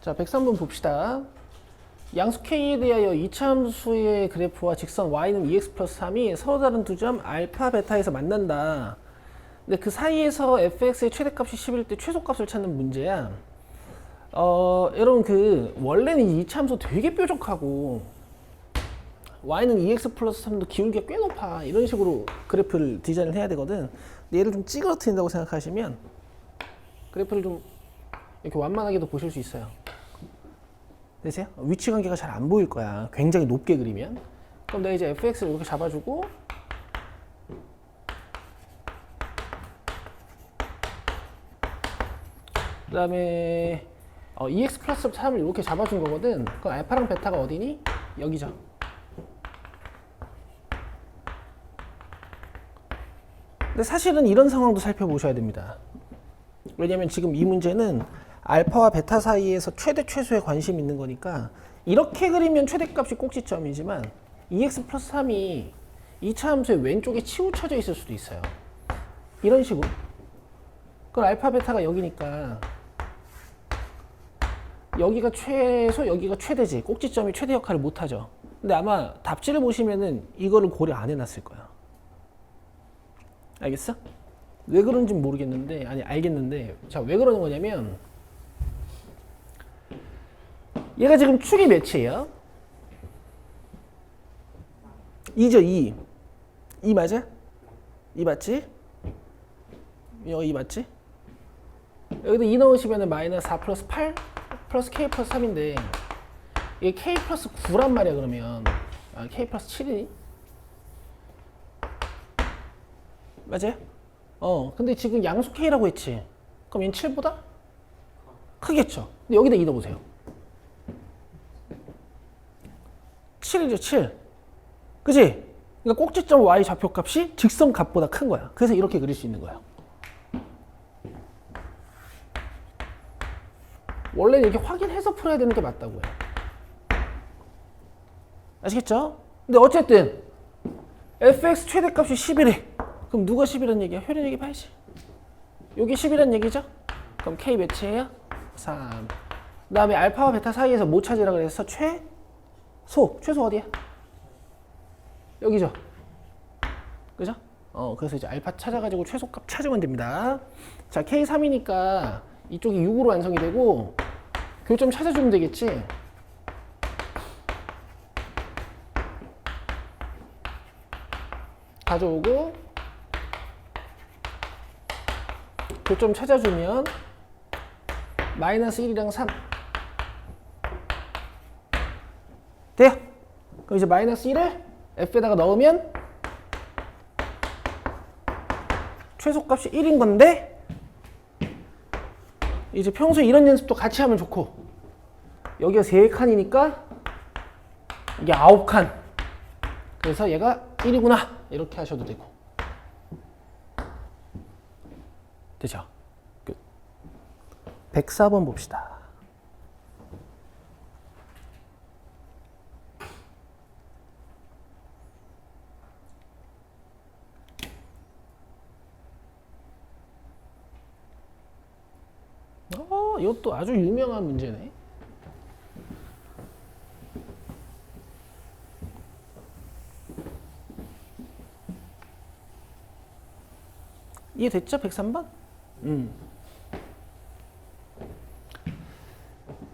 자, 103번 봅시다. 양수 K에 대하여 이차함수의 그래프와 직선 y는 2x 플러스 3이 서로 다른 두 점 알파, 베타에서 만난다. 근데 그 사이에서 fx의 최대값이 10일 때 최소값을 찾는 문제야. 여러분 원래는 이 이차함수 되게 뾰족하고 y는 2x 플러스 3도 기울기가 꽤 높아. 이런 식으로 그래프를 디자인을 해야 되거든. 근데 얘를 좀 찌그러뜨린다고 생각하시면 그래프를 좀 이렇게 완만하게도 보실 수 있어요. 되세요? 위치 관계가 잘 안 보일 거야. 굉장히 높게 그리면. 그럼 내가 이제 fx를 이렇게 잡아주고 그 다음에 2x 플러스 3을 이렇게 잡아준 거거든. 그럼 알파랑 베타가 어디니? 여기죠. 근데 사실은 이런 상황도 살펴보셔야 됩니다. 왜냐면 지금 이 문제는 알파와 베타 사이에서 최대 최소에 관심이 있는 거니까 이렇게 그리면 최대값이 꼭지점이지만 2x 플러스 3이 2차 함수의 왼쪽에 치우쳐져 있을 수도 있어요. 이런 식으로. 그럼 알파 베타가 여기니까 여기가 최소, 여기가 최대지. 꼭지점이 최대 역할을 못하죠. 근데 아마 답지를 보시면은 이거를 고려 안 해놨을 거야. 알겠어? 왜 그런지 모르겠는데, 아니 알겠는데, 자, 왜 그러는 거냐면 얘가 지금 축이 몇이에요? 2죠, 2. 2 맞아? 2 맞지? 여기 2 맞지? 여기도 2 넣으시면 마이너스 4 플러스 8 플러스 k 플러스 3인데 이게 k 플러스 9란 말이야. 그러면 k 플러스 7이니? 맞아요? 근데 지금 양수 k라고 했지. 그럼 얘는 7보다 크겠죠. 근데 여기다 2 넣어보세요. 7이죠, 7. 그치? 그러니까 꼭지점 y 좌표값이 직선값보다 큰 거야. 그래서 이렇게 그릴 수 있는 거야. 원래는 이렇게 확인해서 풀어야 되는 게 맞다고요. 아시겠죠? 근데 어쨌든 fx 최대값이 10이래. 그럼 누가 10이란 얘기야? 효련 얘기 봐야지. 여기 10이란 얘기죠? 그럼 k 몇이에요? 3. 그 다음에 알파와 베타 사이에서 뭐 찾으라 그래서 최소 어디야? 여기죠? 그죠? 그래서 이제 알파 찾아가지고 최소값 찾으면 됩니다. 자, k3이니까 이쪽이 6으로 완성이 되고 교점 찾아주면 되겠지? 가져오고 교점 찾아주면 마이너스 1이랑 3 돼요? 그럼 이제 마이너스 1을 f에다가 넣으면 최소값이 1인 건데 이제 평소에 이런 연습도 같이 하면 좋고 여기가 3칸이니까 이게 9칸. 그래서 얘가 1이구나 이렇게 하셔도 되고. 되죠? 끝. 104번 봅시다. 이것도 아주 유명한 문제네. 이해됐죠? 103번?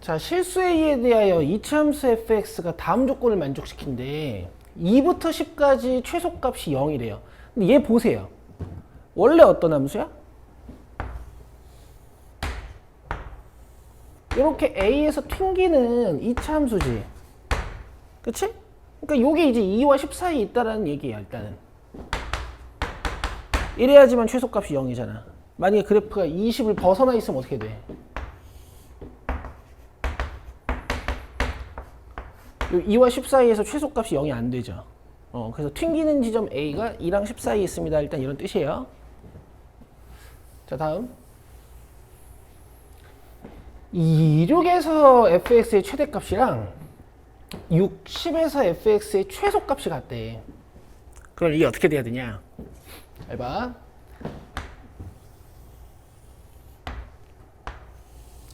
자, 실수의 이에 대하여 이차함수 fx가 다음 조건을 만족시킨대. 2부터 10까지 최소값이 0이래요. 근데 얘 보세요. 원래 어떤 함수야? 이렇게 a에서 튕기는 2차 함수지. 그치? 그러니까 요게 이제 2와 10 사이에 있다라는 얘기야, 일단은. 이래야지만 최소값이 0이잖아. 만약에 그래프가 20을 벗어나 있으면 어떻게 돼? 요 2와 10 사이에서 최소값이 0이 안 되죠. 그래서 튕기는 지점 a가 2랑 10 사이에 있습니다. 일단 이런 뜻이에요. 자, 다음. 26에서 fx의 최대값이랑 60에서 fx의 최소값이 같대. 그럼 이게 어떻게 돼야 되냐? 잘 봐.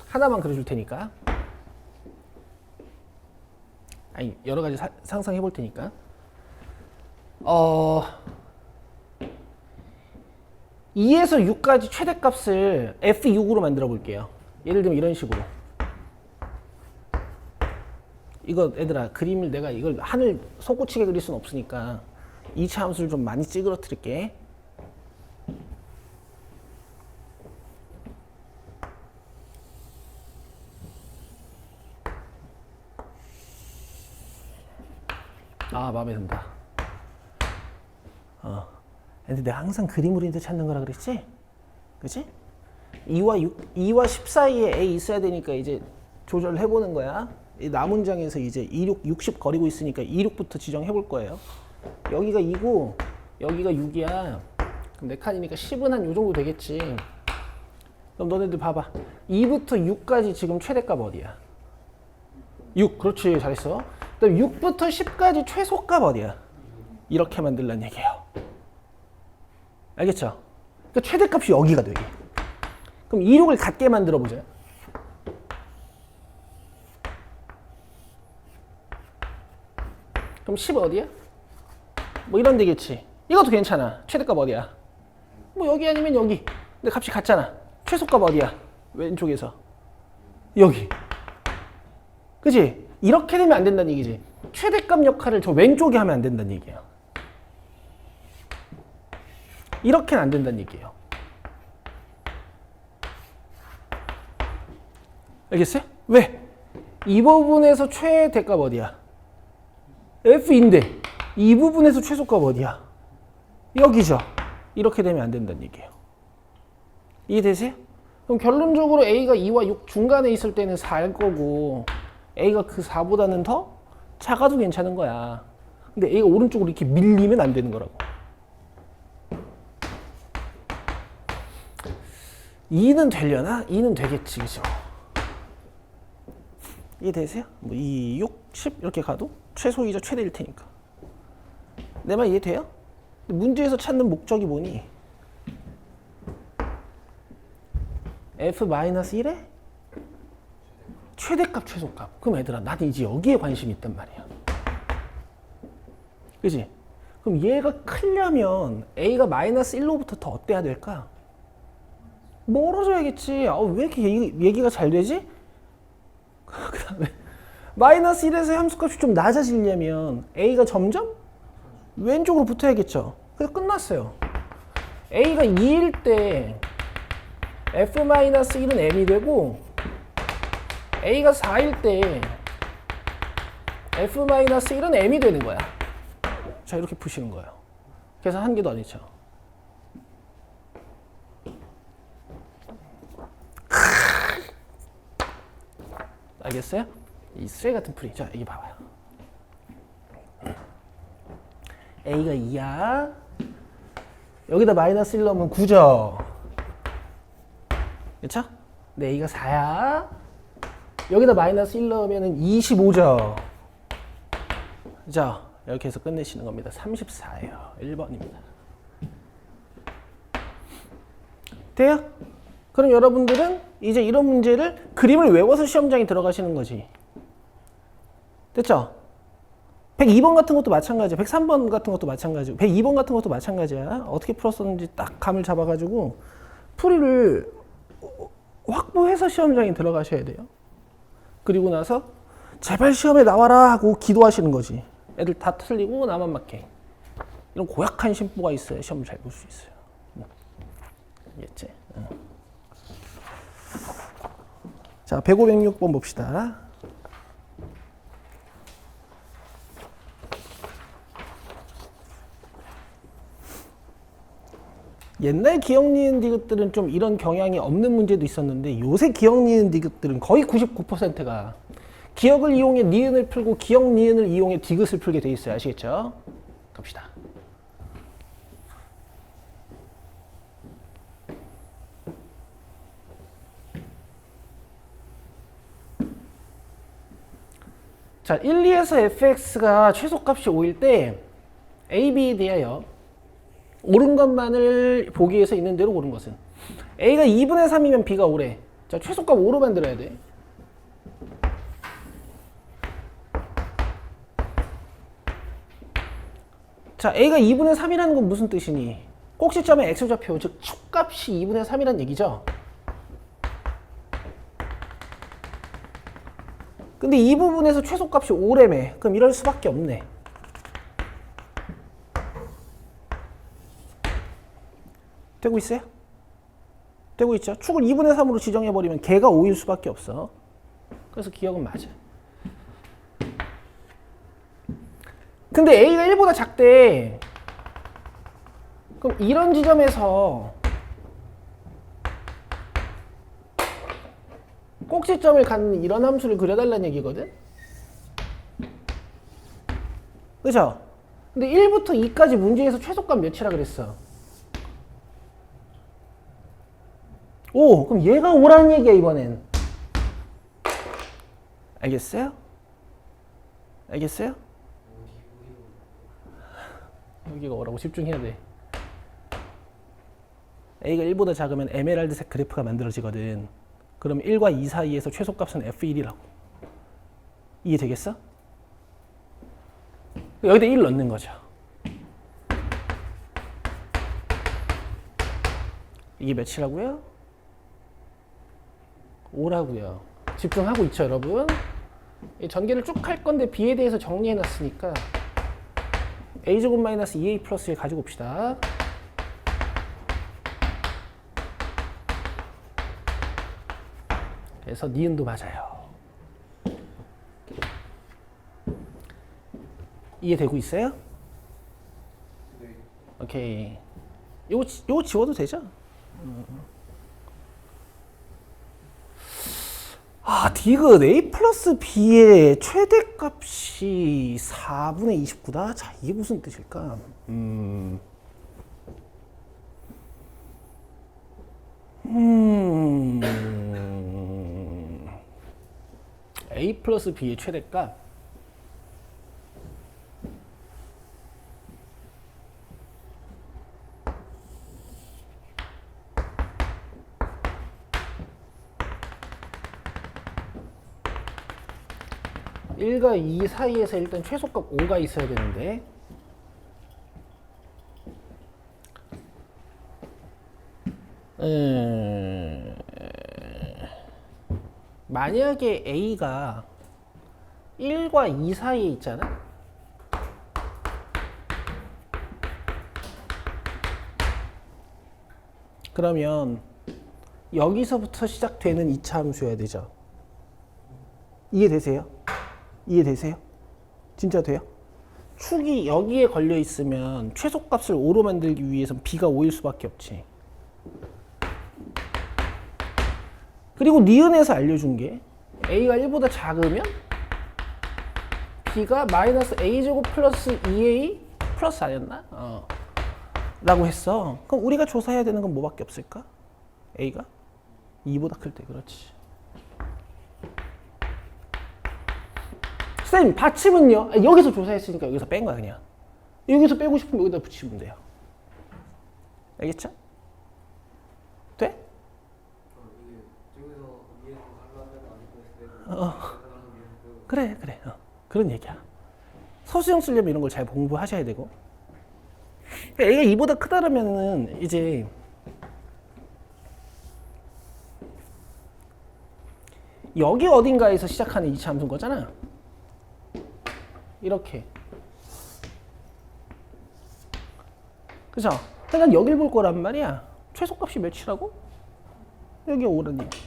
하나만 그려줄 테니까. 아니 여러 가지 상상해 볼 테니까 2에서 6까지 최대값을 F6으로 만들어 볼게요. 예를 들면 이런 식으로. 이거 얘들아 그림을 내가 이걸 하늘 손꼽치게 그릴 수는 없으니까 2차 함수를 좀 많이 찌그러뜨릴게. 아 마음에 든다. 근데 내가 항상 그림으로 힌트 찾는 거라 그랬지? 그치? 2와 10 사이에 A 있어야 되니까 이제 조절을 해보는 거야. 이 나문장에서 이제 26, 60 거리고 있으니까 26부터 지정해 볼 거예요. 여기가 2고 여기가 6이야. 그럼 4칸이니까 10은 한 요 정도 되겠지. 그럼 너네들 봐봐. 2부터 6까지 지금 최대값 어디야? 6. 그렇지. 잘했어. 그다음 6부터 10까지 최소값 어디야? 이렇게 만들란 얘기예요. 알겠죠? 그러니까 최대값이 여기가 돼. 그럼 26을 같게 만들어 보자. 그럼 10 어디야? 뭐 이런 데겠지. 이것도 괜찮아. 최대값 어디야? 뭐 여기 아니면 여기. 근데 값이 같잖아. 최소값 어디야? 왼쪽에서. 여기. 그치? 이렇게 되면 안 된다는 얘기지. 최대값 역할을 저 왼쪽에 하면 안 된다는 얘기예요. 이렇게는 안 된다는 얘기예요. 알겠어요? 왜? 이 부분에서 최대값 어디야? F인데 이 부분에서 최소값 어디야? 여기죠. 이렇게 되면 안 된다는 얘기예요. 이해되세요? 그럼 결론적으로 A가 2와 6 중간에 있을 때는 4일 거고 A가 그 4보다는 더 작아도 괜찮은 거야. 근데 A가 오른쪽으로 이렇게 밀리면 안 되는 거라고. 2는 되려나? 2는 되겠지, 그죠? 이해되세요? 뭐 2, 6, 10 이렇게 가도 최소이자 최대일 테니까. 내 말 이해돼요? 문제에서 찾는 목적이 뭐니? F-1에 최대값, 최소값. 그럼 얘들아, 나는 이제 여기에 관심이 있단 말이야. 그지? 그럼 얘가 크려면 A가 -1로부터 더 어때야 될까? 멀어져야겠지. 왜 이렇게 얘기가 잘 되지? 그 다음에 -1에서 함수값이 좀 낮아지려면 A가 점점 왼쪽으로 붙어야겠죠. 그래서 끝났어요. A가 2일 때 F-1은 M이 되고 A가 4일 때 F-1은 M이 되는 거야. 자, 이렇게 푸시는 거예요. 그래서 한 개도 안 했죠. 알겠어요? 이 쓰레기 같은 풀이. 자, 여기 봐봐요. A가 2야. 여기다 -1 넣으면 9죠. 그쵸? 근데 A가 4야. 여기다 -1 넣으면 25죠. 자, 이렇게 해서 끝내시는 겁니다. 34예요. 1번입니다. 돼요? 그럼 여러분들은 이제 이런 문제를 그림을 외워서 시험장에 들어가시는 거지. 됐죠? 102번 같은 것도 마찬가지야. 103번 같은 것도 마찬가지고 102번 같은 것도 마찬가지야. 어떻게 풀었었는지 딱 감을 잡아가지고 풀이를 확보해서 시험장에 들어가셔야 돼요. 그리고 나서 제발 시험에 나와라 하고 기도하시는 거지. 애들 다 틀리고 나만 맞게. 이런 고약한 심보가 있어야 시험 잘 볼 수 있어요. 알겠지? 자, 105, 106번 봅시다. 옛날 기억 니은 디귿들은 좀 이런 경향이 없는 문제도 있었는데 요새 기억 니은 디귿들은 거의 99%가 기억을 이용해 니은을 풀고 기억 니은을 이용해 디귿을 풀게 돼 있어요. 아시겠죠? 갑시다. 자, 1, 2에서 fx가 최소값이 5일 때 a, b에 대하여 옳은 것만을 보기 위해서 있는 대로 옳은 것은 a가 2분의 3이면 b가 5래. 자, 최소값 5로 만들어야 돼. 자, a가 2분의 3이라는 건 무슨 뜻이니? 꼭지점의 x좌표, 즉 축값이 2분의 3이라는 얘기죠. 근데 이 부분에서 최소값이 5래매. 그럼 이럴 수밖에 없네. 되고 있어요? 되고 있죠? 축을 2분의 3으로 지정해버리면 걔가 5일 수밖에 없어. 그래서 기억은 맞아. 근데 a가 1보다 작대. 그럼 이런 지점에서 꼭지점을 갖는 이런 함수를 그려달라는 얘기거든? 그죠? 근데 1부터 2까지 문제에서 최소값 몇이라 그랬어? 5. 그럼 얘가 5라는 얘기야, 이번엔. 알겠어요? 알겠어요? 여기가 뭐라고 집중해야 돼. a가 1보다 작으면 에메랄드색 그래프가 만들어지거든. 그럼 1과 2 사이에서 최소값은 f1이라고. 이해되겠어? 여기다 1 넣는 거죠. 이게 몇이라고요? 5라고요. 집중하고 있죠, 여러분? 전개를 쭉 할 건데 b에 대해서 정리해 놨으니까 a제곱 마이너스 2a 플러스 1 가지고 봅시다. 그래서 니은도 맞아요. 이해되고 있어요? 네. 오케이. 요거 지워도 되죠? 아, 디귿 a 플러스 b의 최대값이 4분의 29다? 자, 이게 무슨 뜻일까? a 플러스 b의 최대값 (1과 2) 사이에서 일단 최소값 5가 있어야 되는데 만약에 a가 1과 2 사이에 있잖아? 그러면 여기서부터 시작되는 2차 함수여야 되죠. 이해되세요? 이해되세요? 진짜 돼요? 축이 여기에 걸려 있으면 최소값을 5로 만들기 위해서는 b가 5일 수밖에 없지. 그리고 니은에서 알려준 게 a가 1보다 작으면 b가 마이너스 a제곱 플러스 2a 플러스 아니었나? 라고 했어. 그럼 우리가 조사해야 되는 건 뭐밖에 없을까? a가 2보다 클 때. 그렇지. 선생님, 받침은요? 여기서 조사했으니까 여기서 뺀 거야, 그냥. 여기서 빼고 싶으면 여기다 붙이면 돼요. 알겠죠? 돼? 그래. 그런 얘기야. 서술형 쓰려면 이런 걸 잘 공부하셔야 되고. A가 2보다 크다라면은 이제 여기 어딘가에서 시작하는 2차 함수인 거잖아. 이렇게. 그죠? 그러니까 여길 볼 거란 말이야. 최소값이 몇이라고? 여기 5란 얘기.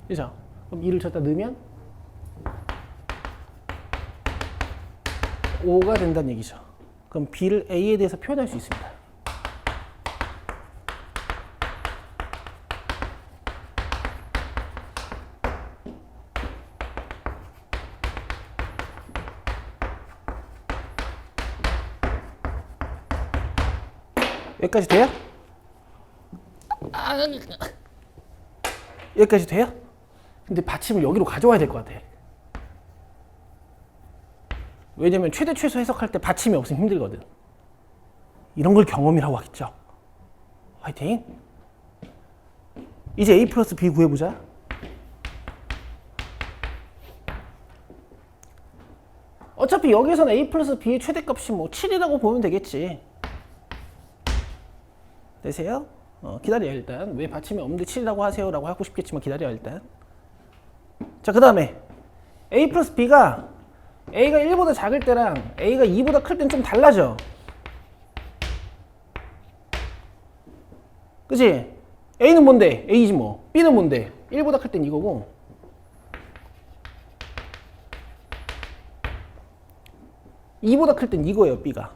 그죠? 그럼 2를 저기다 넣으면 5가 된다는 얘기죠. 그럼 b를 a에 대해서 표현할 수 있습니다. 여기까지 돼요? 여기까지 돼요? 근데 받침을 여기로 가져와야 될 것 같아. 왜냐면 최대 최소 해석할 때 받침이 없으면 힘들거든. 이런 걸 경험이라고 하겠죠. 화이팅! 이제 a 플러스 b 구해보자. 어차피 여기서는 a 플러스 b의 최대값이 뭐 7이라고 보면 되겠지. 되세요? 기다려 일단. 왜 받침이 없는데 7이라고 하세요? 라고 하고 싶겠지만 기다려 일단. 자, 그 다음에 a 플러스 b가 a가 1보다 작을 때랑 a가 2보다 클 때는 좀 달라져. 그치? a는 뭔데? a지 뭐. b는 뭔데? 1보다 클 땐 이거고. (2보다) 클 땐 이거예요. b가.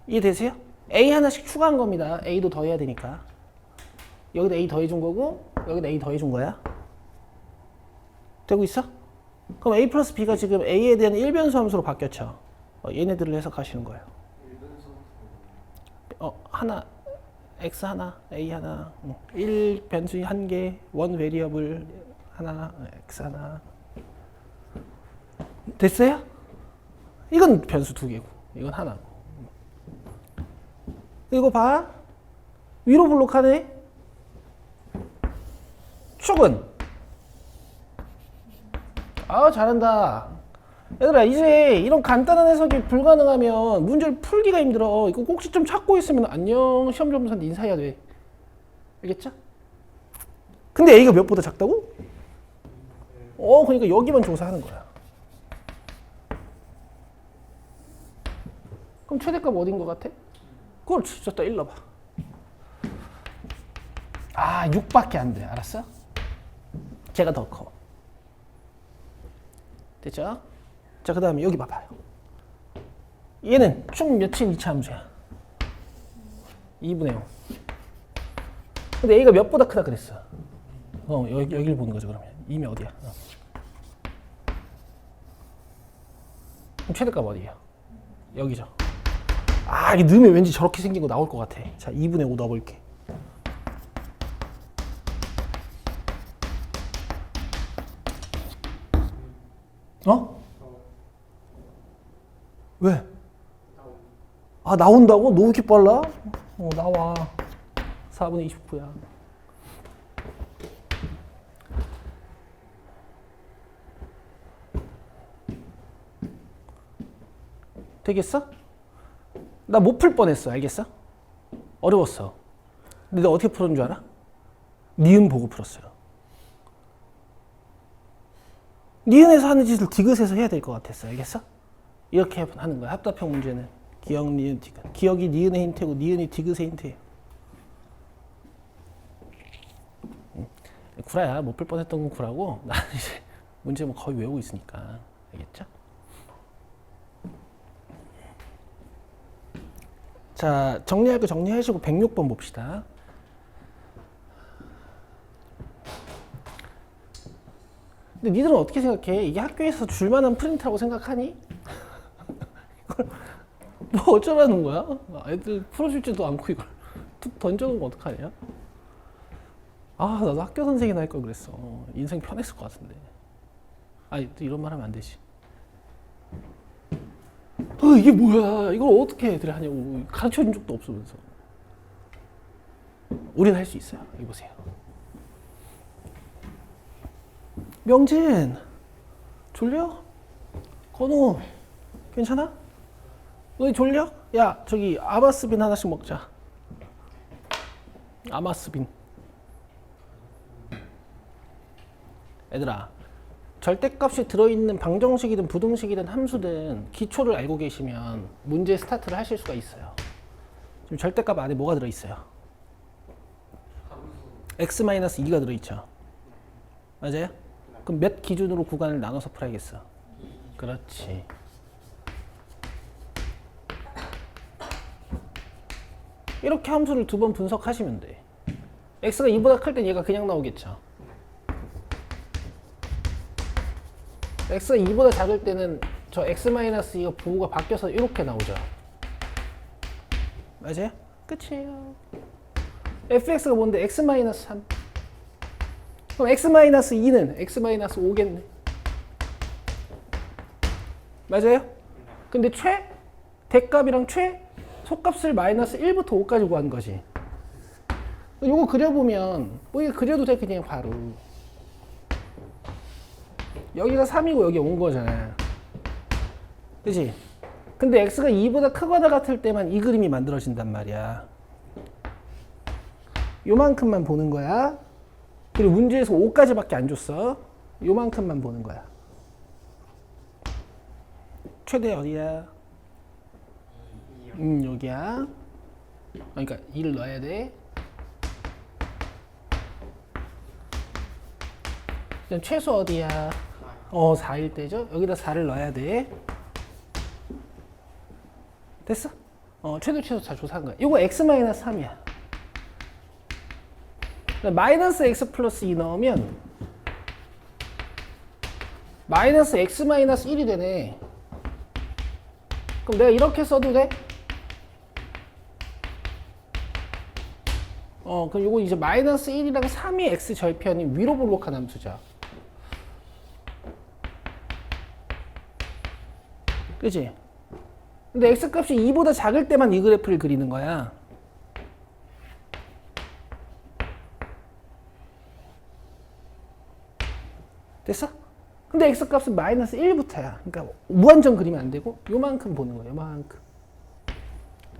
이해되세요? a 하나씩 추가한 겁니다. a도 더해야 되니까. 여기다 a 더해준 거고 여기다 a 더해준 거야. 되고 있어? 그럼 a 플러스 b가 지금 a에 대한 일변수 함수로 바뀌었죠. 얘네들을 해석하시는 거예요. 하나 x 하나 a 하나 1 변수 한 개, 원 베리어블 하나, x 하나. 됐어요? 이건 변수 두 개고 이건 하나고. 이거 봐. 위로 블록하네. 축은 잘한다. 얘들아, 이제 이런 간단한 해석이 불가능하면 문제를 풀기가 힘들어. 이거 꼭지점 찾고 있으면 안녕 시험 점수한테 인사해야 돼. 알겠죠? 근데 A가 몇보다 작다고? 그러니까 여기만 조사하는 거야. 그럼 최대값 어딘 것 같아? 그렇지. 저따 일러봐. 6밖에 안 돼. 알았어? 걔가 더 커. 됐죠? 자, 그 다음에 여기 봐봐요. 얘는 총 몇인 이차 함수야? 2분의 5. 근데 A가 몇보다 크다 그랬어? 여기를 보는 거죠, 그러면. 2면 어디야? 그럼 최대값 어디야? 여기죠. 이게 넣으면 왠지 저렇게 생긴 거 나올 것 같아. 자, 2분의 5 넣어볼게. 왜? 나온다고? 너 왜 이렇게 빨라? 나와. 4분의 29야. 되겠어? 나 못 풀 뻔했어. 알겠어? 어려웠어. 근데 내가 어떻게 풀었는 줄 알아? 니은 보고 풀었어요. 니은에서 하는 짓을 디귿에서 해야 될 것 같았어. 알겠어? 이렇게 하는 거야. 합답형 문제는. 기억, 니은, 디귿. 기억이 니은의 힌트고 니은이 디귿의 힌트예요. 구라야. 못 풀 뻔했던 건 구라고 나는 이제 문제 뭐 거의 외우고 있으니까. 알겠죠? 자, 정리할 거 정리하시고 106번 봅시다. 근데 니들은 어떻게 생각해? 이게 학교에서 줄만한 프린트라고 생각하니? 이걸 뭐 어쩌라는 거야? 애들 풀어줄지도 않고 이걸 툭 던져놓으면 어떡하냐? 나도 학교 선생이나 할 걸 그랬어. 인생 편했을 것 같은데. 또 이런 말 하면 안 되지. 이게 뭐야? 이걸 어떻게 애들이 하냐고. 가르쳐준 적도 없으면서. 우린 할 수 있어요. 여기 보세요. 명진, 졸려? 건우, 괜찮아? 너희 졸려? 야, 저기 아마스빈 하나씩 먹자. 아마스빈. 얘들아, 절대값이 들어있는 방정식이든 부등식이든 함수든 기초를 알고 계시면 문제 스타트를 하실 수가 있어요. 지금 절대값 안에 뭐가 들어있어요? x-2가 들어있죠. 맞아요? 그럼 몇 기준으로 구간을 나눠서 풀어야겠어? 그렇지. 이렇게 함수를 두 번 분석하시면 돼. x가 2보다 클 땐 얘가 그냥 나오겠죠. x가 2보다 작을 때는 저 x-2가 부호가 바뀌어서 이렇게 나오죠. 맞아요? 끝이에요. fx가 뭔데? x-3. 그럼 x-2는 x-5겠네. 맞아요? 근데 대값이랑 속값을 마이너스 1부터 5까지 구한 거지. 요거 그려보면 이게 그려도 돼 그냥 바로. 여기가 3이고 여기 온 거잖아. 그치? 근데 x가 2보다 크거나 같을 때만 이 그림이 만들어진단 말이야. 요만큼만 보는 거야. 그리고 문제에서 5까지밖에 안 줬어. 요만큼만 보는 거야. 최대 어디야? 여기야. 그러니까 2를 넣어야 돼. 그럼 최소 어디야? 4일 때죠? 여기다 4를 넣어야 돼. 됐어? 최소 다 조사한 거야. 이거 x-3이야. 마이너스 x 플러스 2 넣으면 마이너스 x 마이너스 1이 되네. 그럼 내가 이렇게 써도 돼? 그럼 이거 이제 마이너스 1이랑 3이 x 절편이 위로 볼록한 함수죠. 그치? 근데 x 값이 2보다 작을 때만 이 그래프를 그리는 거야. 됐어? 근데 x 값은 마이너스 1부터야. 그러니까 무한정 그리면 안 되고 요만큼 보는 거야. 요만큼.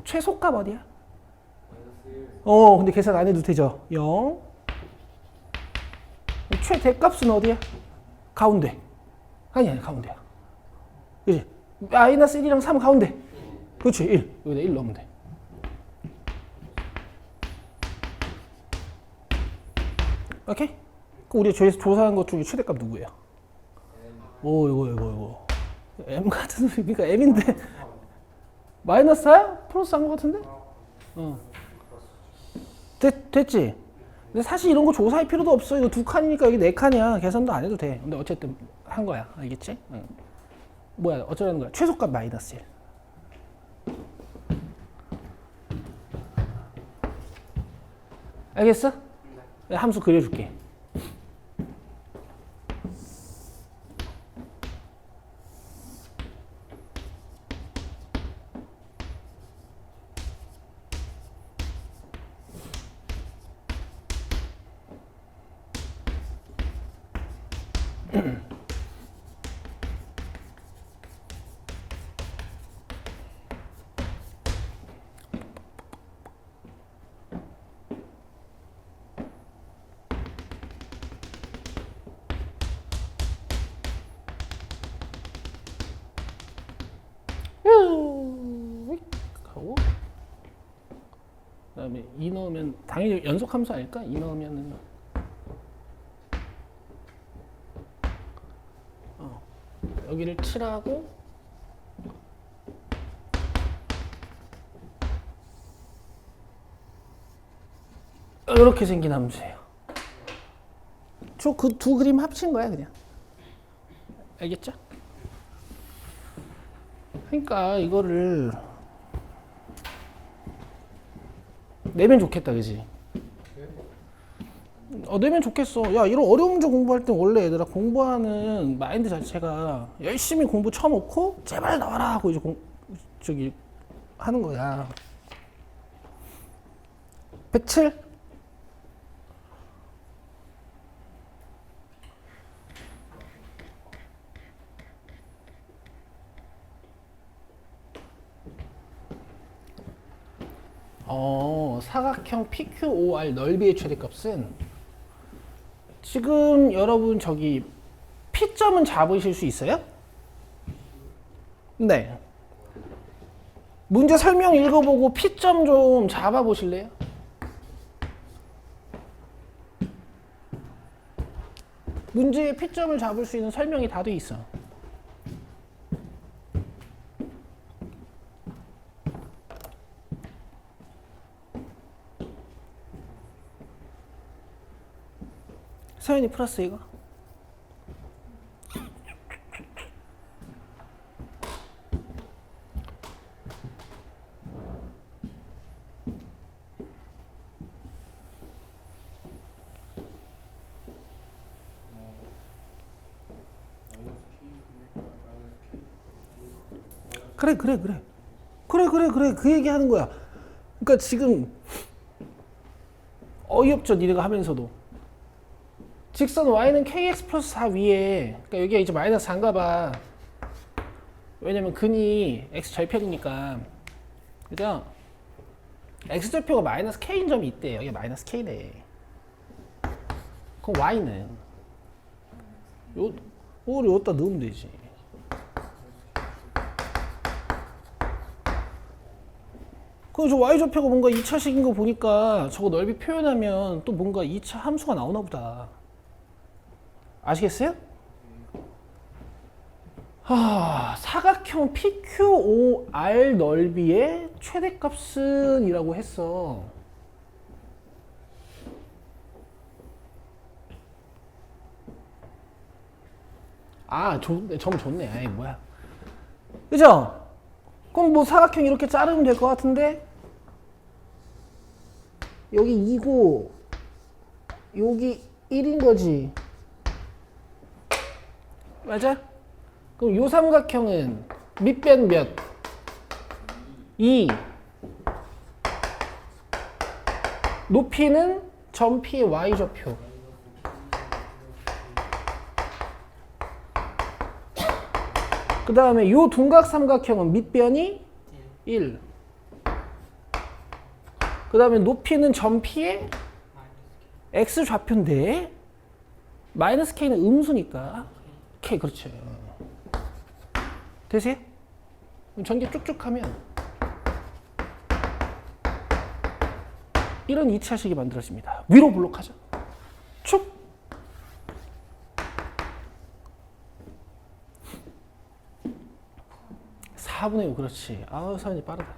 최소값 어디야? 근데 계산 안 해도 되죠. 0. 최대값은 어디야? 가운데. 아니 가운데야. 그치? 마이너스 1이랑 3 가운데. 그렇지. 1. 여기다 1 넣으면 돼. 오케이? 그럼 우리가 저기서 조사한 것 중에 최대값 누구예요? 이거. M 같은 소리. 그러니까 M인데 마이너스 4야? 플러스 한 것 같은데? 됐지? 근데 사실 이런 거 조사할 필요도 없어. 이거 2칸이니까 여기 4칸이야. 계산도 안 해도 돼. 근데 어쨌든 한 거야. 알겠지? 뭐야? 어쩌라는 거야? 최소값 마이너스 1. 알겠어? 내가 함수 그려줄게. 하고 그다음에 2 넣으면 당연히 연속 함수 아닐까? 2 넣으면은 여기를 7하고 이렇게 생긴 함수예요. 그 두 그림 합친 거야 그냥. 알겠죠? 그러니까 이거를 내면 좋겠다, 그지? 내면 좋겠어. 야, 이런 어려운 문제 공부할 때 원래 얘들아 공부하는 마인드 자체가 열심히 공부 쳐놓고 제발 나와라 하고 이제 저기 하는 거야. 107? 사각형 PQOR 넓이의 최대값은 지금 여러분 저기 P점은 잡으실 수 있어요? 네. 문제 설명 읽어보고 P점 좀 잡아보실래요? 문제에 P점을 잡을 수 있는 설명이 다 돼 있어. 서연이 플러스 이거? 그래. 그 얘기 하는 거야. 그러니까 지금 어이없죠, 니네가 하면서도. 직선 y는 kx 플러스 4 위에, 그러니까 여기가 이제 마이너스 4인가 봐. 왜냐면 근이 x 절편이니까. 그죠? x 절표가 마이너스 k인 점이 있대요. 이게 마이너스 k래. 그럼 y는 요를 여기다 넣으면 되지. 그럼 저 y좌표가 뭔가 2차식인 거 보니까 저거 넓이 표현하면 또 뭔가 2차 함수가 나오나 보다. 아시겠어요? 사각형 PQOR 넓이의 최대값은 이라고 했어. 점 좋네. 아이, 뭐야. 그죠? 그럼 뭐 사각형 이렇게 자르면 될 것 같은데? 여기 2고, 여기 1인 거지. 맞아? 그럼 요 삼각형은 밑변 몇? 2. 높이는 점피의 y좌표. 그 다음에 요 둔각 삼각형은 밑변이 1. 그 다음에 높이는 점피의 x좌표인데 마이너스 k는 음수니까 k, 그렇죠. 되세요? 전개 쭉쭉 하면 이런 2차식이 만들어집니다. 위로 블록하죠. 쭉. (4분의 5) 그렇지. 아우, 사연이 빠르다.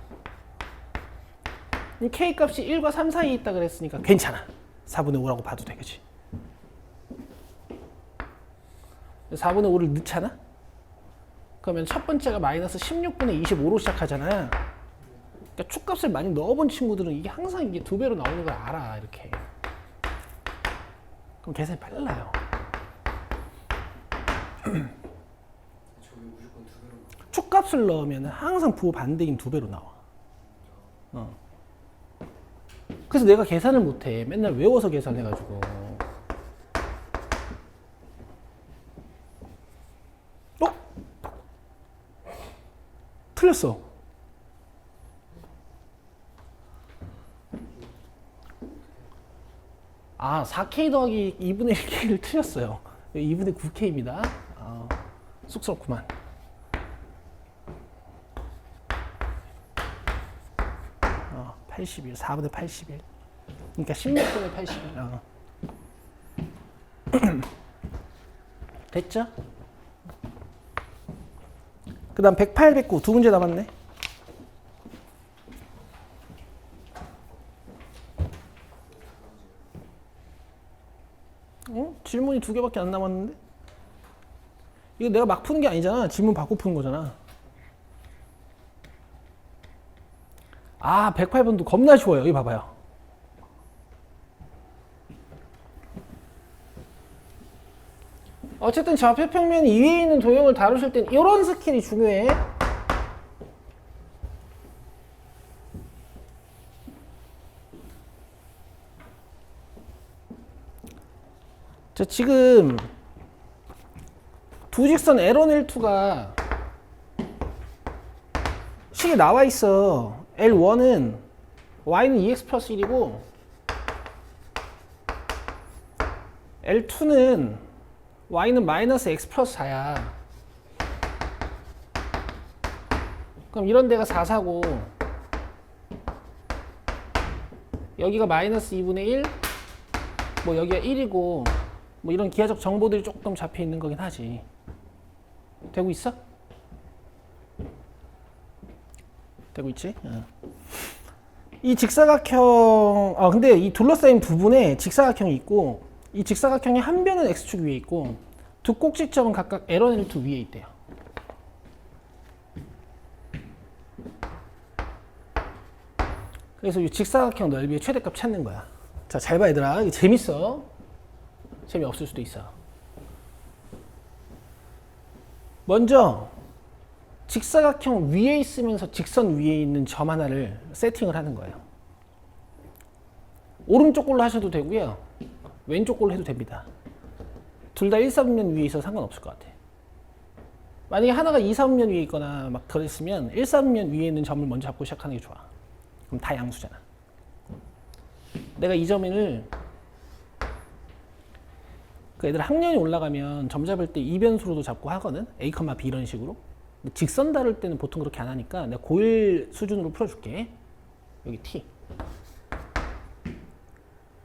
k 값이 1과 3 사이에 있다 그랬으니까 괜찮아. 4분의 5라고 봐도 돼. 그치? 4분의 5를 넣잖아? 그러면 첫 번째가 마이너스 16분의 25로 시작하잖아. 그러니까 축값을 많이 넣어본 친구들은 이게 항상 이게 2배로 나오는 걸 알아. 이렇게. 그럼 계산이 빨라요. 저기 무조건 2배로. 축값을 넣으면 항상 부호 반대인 2배로 나와. 그래서 내가 계산을 못해. 맨날 외워서 계산해가지고. 틀렸어. 아, 4K 더하기 2분의 1K를 틀렸어요. 2분의 9K입니다. 쑥스럽구만. 81, 4분의 81. 그러니까 16분의 81. 됐죠? 그 다음 108, 109 두 문제 남았네. 질문이 2개밖에 안 남았는데? 이거 내가 막 푸는 게 아니잖아. 질문 받고 푸는 거잖아. 108번도 겁나 쉬워요. 여기 봐봐요. 어쨌든 좌표평면 위에 있는 도형을 다루실 땐 이런 스킬이 중요해. 자, 지금 두 직선 L1, L2가 식이 나와 있어. L1은 y는 2x 플러스 1이고 L2는 y는 마이너스 x 플러스 4야. 그럼 이런 데가 4, 4고 여기가 마이너스 2분의 1, 뭐 여기가 1이고 뭐 이런 기하적 정보들이 조금 잡혀 있는 거긴 하지. 되고 있어? 되고 있지? 이 직사각형, 근데 이 둘러싸인 부분에 직사각형이 있고 이 직사각형의 한 변은 x축 위에 있고 두 꼭지점은 각각 L1, L2 위에 있대요. 그래서 이 직사각형 넓이의 최대값 찾는 거야. 자, 잘 봐 얘들아. 이게 재밌어. 재미없을 수도 있어. 먼저 직사각형 위에 있으면서 직선 위에 있는 점 하나를 세팅을 하는 거예요. 오른쪽 걸로 하셔도 되고요. 왼쪽 걸로 해도 됩니다. 둘 다 1, 4분면 위에 있어서 상관없을 것 같아. 만약에 하나가 2, 4분면 위에 있거나 막 그랬으면 1, 4분면 위에 있는 점을 먼저 잡고 시작하는 게 좋아. 그럼 다 양수잖아. 내가 이 점을 그 애들 학년이 올라가면 점 잡을 때 이변수로도 잡고 하거든. A, B 이런 식으로. 근데 직선 다룰 때는 보통 그렇게 안 하니까 내가 고1 수준으로 풀어줄게. 여기 T.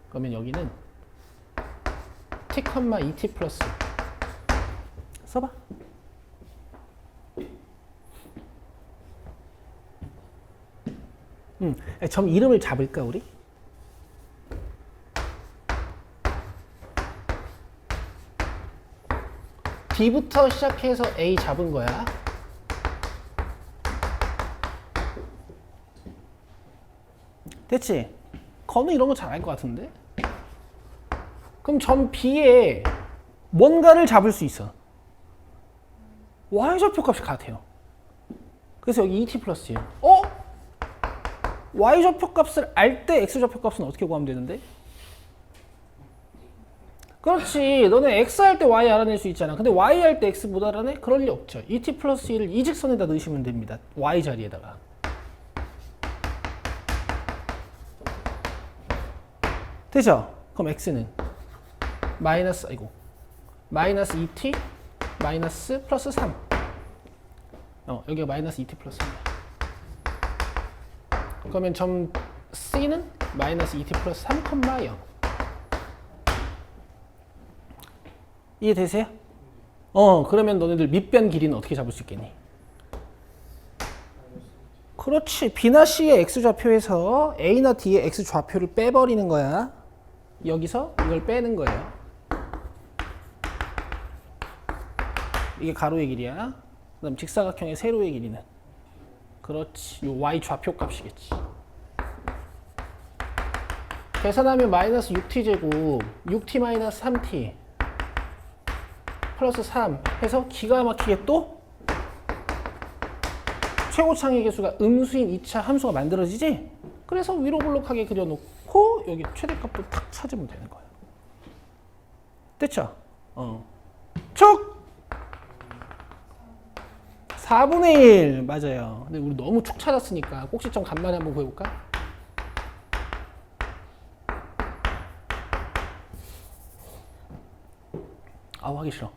그러면 여기는 T, 2T 플러스 써봐. 점 이름을 잡을까 우리? D부터 시작해서 A 잡은 거야. 됐지? 건우 이런 거 잘 알 것 같은데? 그럼 점 B에 뭔가를 잡을 수 있어. Y좌표 값이 같아요. 그래서 여기 2t 플러스 1. Y좌표 값을 알 때 X좌표 값은 어떻게 구하면 되는데? 그렇지. 너네 X 할 때 Y 알아낼 수 있잖아. 근데 Y 할 때 X 못 알아내? 그럴 리 없죠. 2t 플러스 1을 이 직선에다 넣으시면 됩니다. Y 자리에다가. 되죠? 그럼 X는 마이너스 2t 마이너스 플러스 3. 여기가 마이너스 2t 플러스 3이야. 그러면 점 C는 마이너스 2t 플러스 3, 0. 이해되세요? 그러면 너네들 밑변 길이는 어떻게 잡을 수 있겠니? 그렇지. B나 C의 X좌표에서 A나 D의 X좌표를 빼버리는 거야. 여기서 이걸 빼는 거예요. 이게 가로의 길이야. 그 다음 직사각형의 세로의 길이는 그렇지. 요 Y좌표 값이겠지. 계산하면 마이너스 6t 제곱 6t 마이너스 3t 플러스 3 해서 기가 막히게 또 최고창의 개수가 음수인 2차 함수가 만들어지지? 그래서 위로 볼록하게 그려놓고 여기 최대값도 탁 찾으면 되는 거예요. 됐죠? 축! 4분의 1 맞아요. 근데 우리 너무 축 찾았으니까 꼭지점 간만에 한번 구해볼까? 아우 하기 싫어.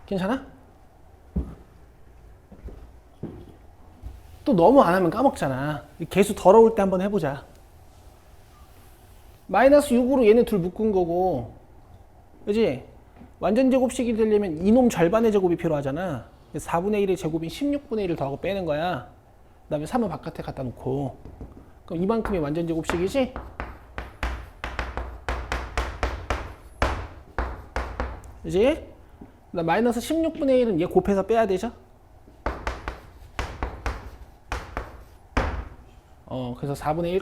괜찮아? 또 너무 안 하면 까먹잖아. 개수 더러울 때 한번 해보자. 마이너스 6으로 얘네 둘 묶은 거고, 그지? 완전 제곱식이 되려면 이놈 절반의 제곱이 필요하잖아. 4분의 1의 제곱인 16분의 1을 더하고 빼는 거야. 그 다음에 3은 바깥에 갖다 놓고. 그럼 이만큼이 완전 제곱식이지? 그지? 그다음 마이너스 16분의 1은 얘 곱해서 빼야 되죠? 그래서 4분의 1,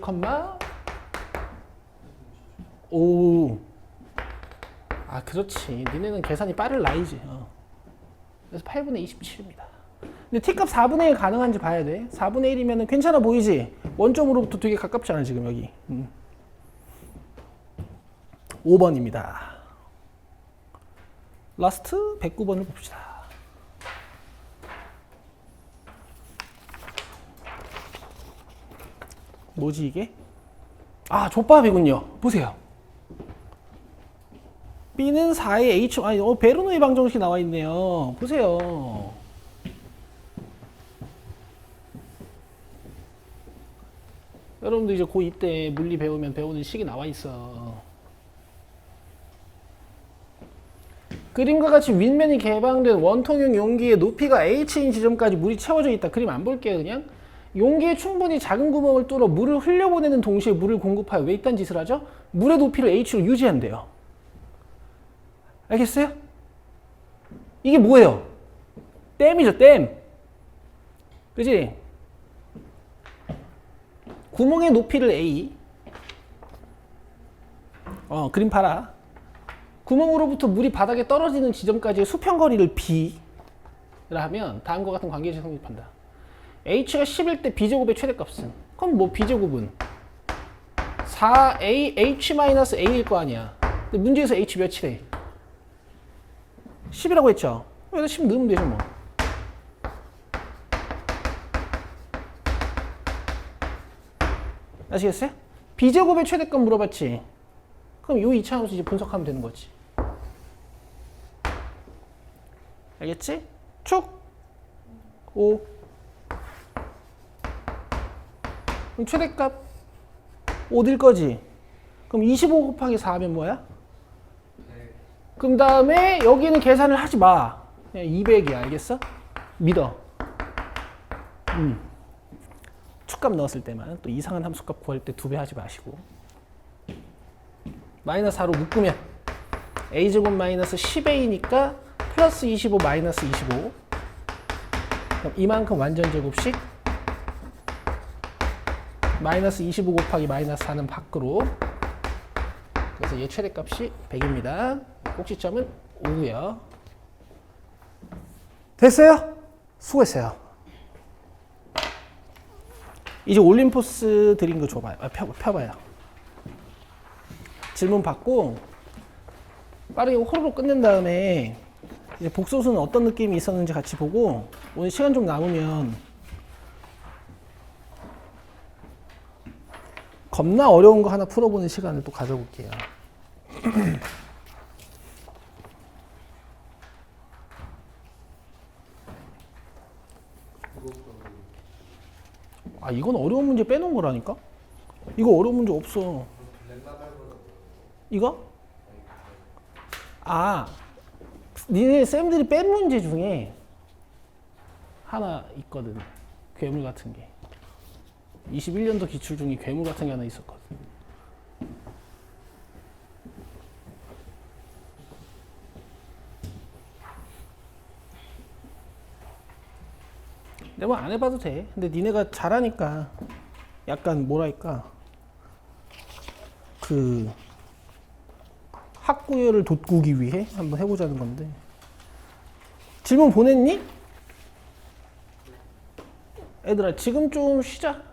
오. 아, 그렇지. 니네는 계산이 빠를 나이지. 그래서 8분의 27입니다. 근데 t값 4분의 1 가능한지 봐야 돼. 4분의 1이면 괜찮아 보이지? 원점으로부터 되게 가깝잖아, 지금 여기. 5번입니다. 라스트 109번을 봅시다. 뭐지 이게? 아, 족밥이군요. 보세요. B는 4의 H, 베르노의 방정식이 나와 있네요. 보세요. 여러분들 이제 고2 때 물리 배우면 배우는 식이 나와 있어. 그림과 같이 윗면이 개방된 원통형 용기의 높이가 H인 지점까지 물이 채워져 있다. 그림 안 볼게요, 그냥. 용기에 충분히 작은 구멍을 뚫어 물을 흘려보내는 동시에 물을 공급하여 왜 이딴 짓을 하죠? 물의 높이를 H로 유지한대요. 알겠어요? 이게 뭐예요? 댐이죠, 댐. 그지? 구멍의 높이를 A. 그림 봐라. 구멍으로부터 물이 바닥에 떨어지는 지점까지의 수평거리를 B라 하면 다음과 같은 관계식 성립한다. H가 10일 때 B제곱의 최대값은? 그럼 뭐 B제곱은 4a h-a일 거 아니야. 근데 문제에서 h 몇이래? 10이라고 했죠? 여기다 10 넣으면 되죠 뭐. 아시겠어요? b제곱의 최대값 물어봤지? 그럼 요 이차함수 이제 분석하면 되는 거지. 알겠지? 쭉 5. 그럼 최대값 5 될 거지? 그럼 25 곱하기 4 하면 뭐야? 네. 그럼 다음에 여기는 계산을 하지 마. 그냥 200이야. 알겠어? 믿어. 축값 넣었을 때만. 또 이상한 함수값 구할 때 2배 하지 마시고. 마이너스 4로 묶으면 a제곱 마이너스 10a니까 플러스 25 마이너스 25. 그럼 이만큼 완전 제곱식 마이너스 25 곱하기 마이너스 4는 밖으로. 그래서 얘 최대값이 100입니다. 꼭지점은 5고요. 됐어요? 수고했어요. 이제 올림포스 드린 거 줘봐요. 펴봐요. 질문 받고 빠르게 호로록 끝낸 다음에 이제 복소수는 어떤 느낌이 있었는지 같이 보고 오늘 시간 좀 남으면 겁나 어려운 거 하나 풀어보는 시간을 또 가져볼게요. 아, 이건 어려운 문제 빼놓은 거라니까? 이거 어려운 문제 없어. 이거? 아, 니네 쌤들이 뺀 문제 중에 하나 있거든. 괴물 같은 게. 21년도 기출 중에 괴물 같은 게 하나 있었거든. 내 말 안 해봐도 돼. 근데 니네가 잘하니까 약간 뭐랄까 그 학구열을 돋구기 위해 한번 해보자는 건데. 질문 보냈니? 애들아 지금 좀 쉬자.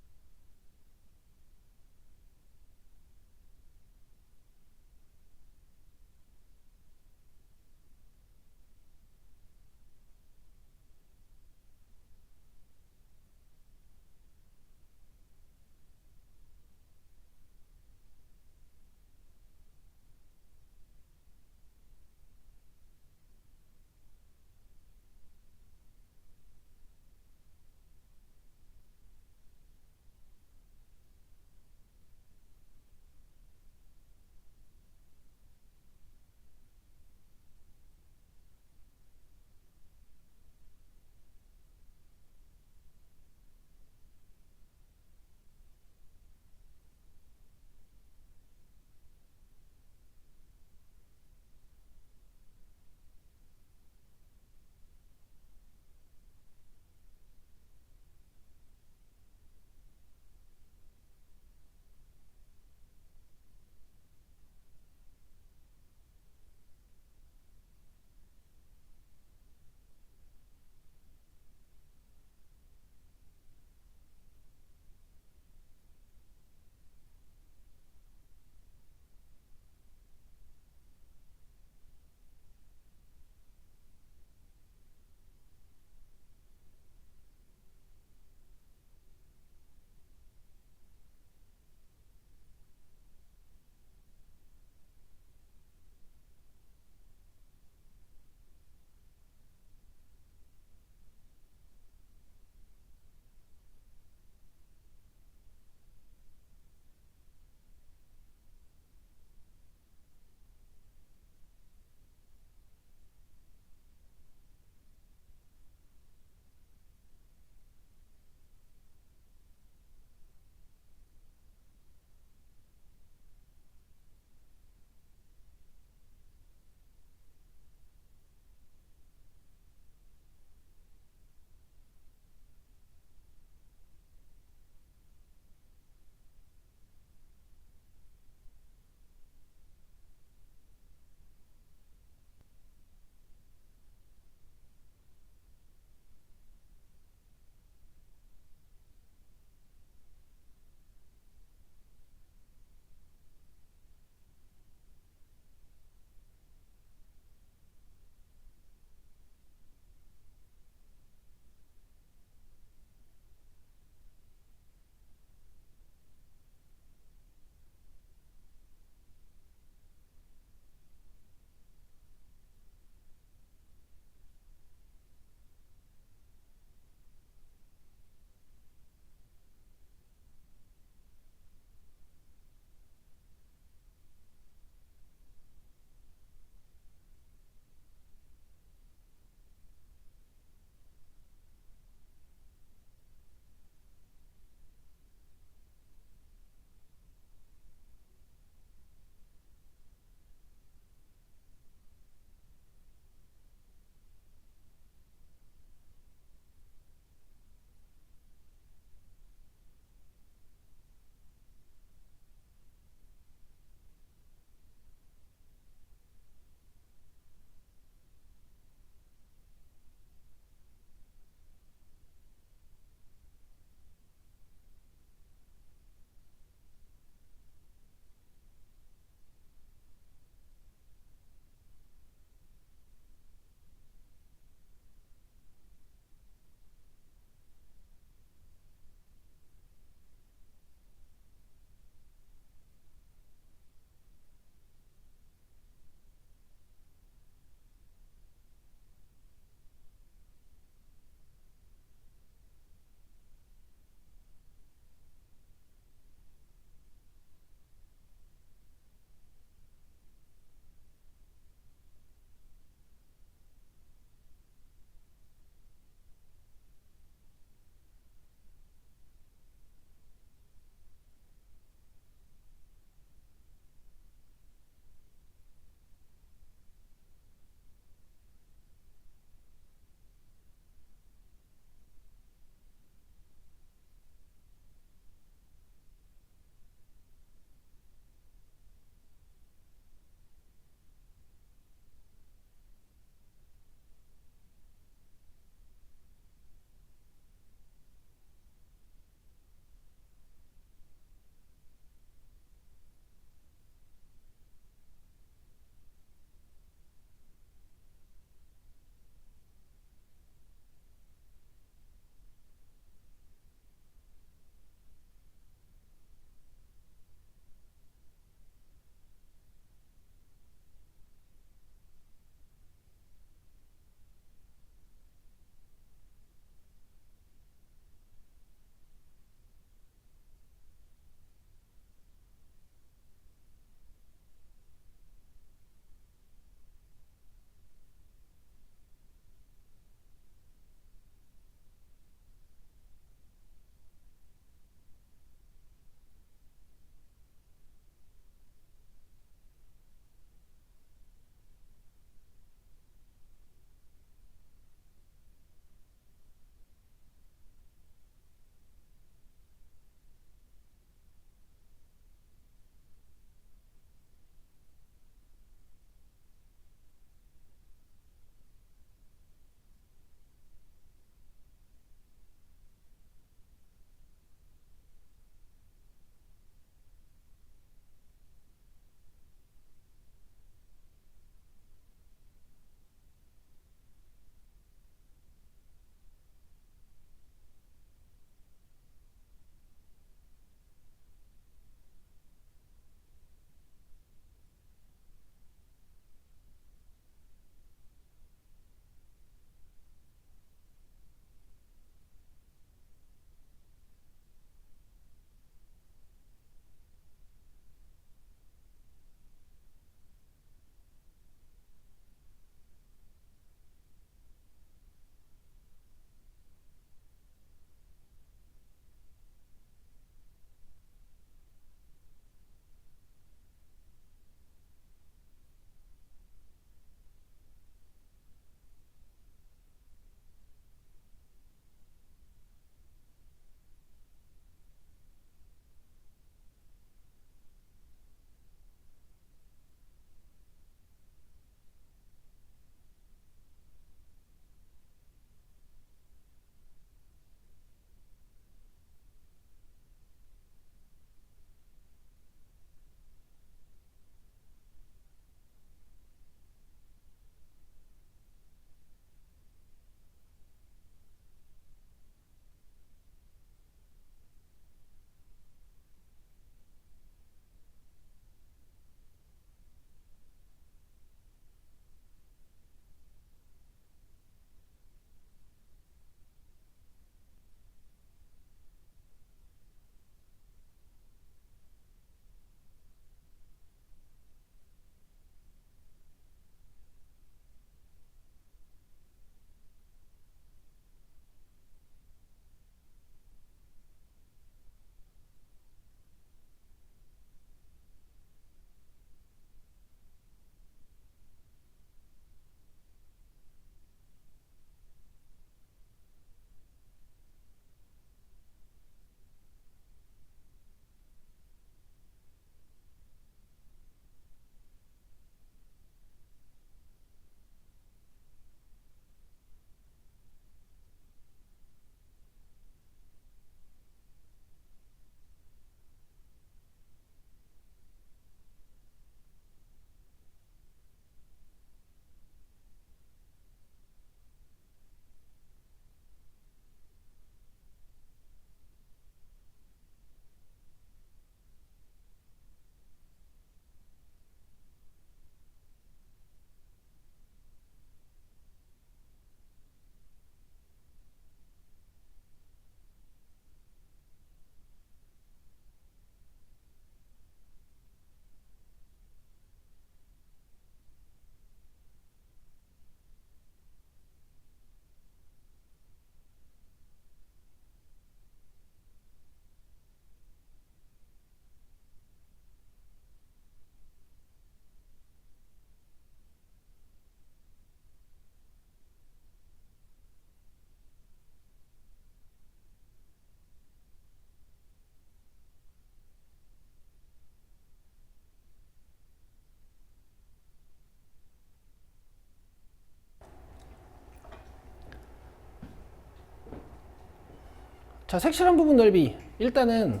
자, 색칠한 부분 넓이 일단은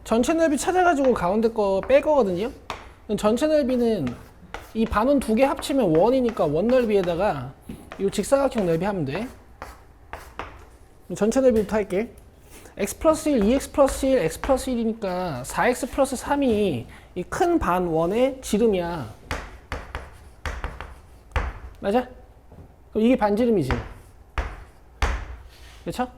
전체 넓이 찾아가지고 가운데 거 뺄 거거든요. 전체 넓이는 이 반원 두 개 합치면 원이니까 원 넓이에다가 이 직사각형 넓이 하면 돼. 전체 넓이부터 할게. x 플러스 1, 2x 플러스 1, x 플러스 1이니까 4x 플러스 3이 이 큰 반원의 지름이야. 맞아? 그럼 이게 반지름이지. 그렇죠?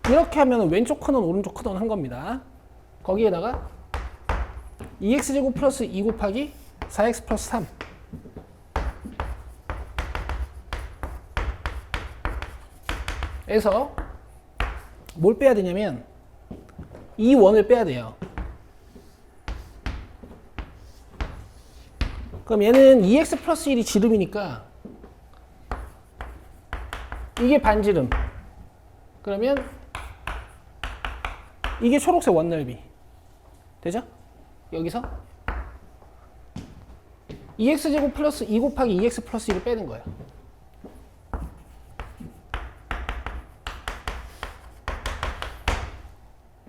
이렇게 하면 왼쪽 큰원 오른쪽 큰원 한 겁니다. 거기에다가 2x제곱 플러스 2 곱하기 4x 플러스 3 에서 뭘 빼야 되냐면 이 원을 빼야 돼요. 그럼 얘는 2x 플러스 1이 지름이니까 이게 반지름. 그러면 이게 초록색 원넓이. 되죠? 여기서 2x제곱 플러스 2 곱하기 2x 플러스 1을 빼는 거예요.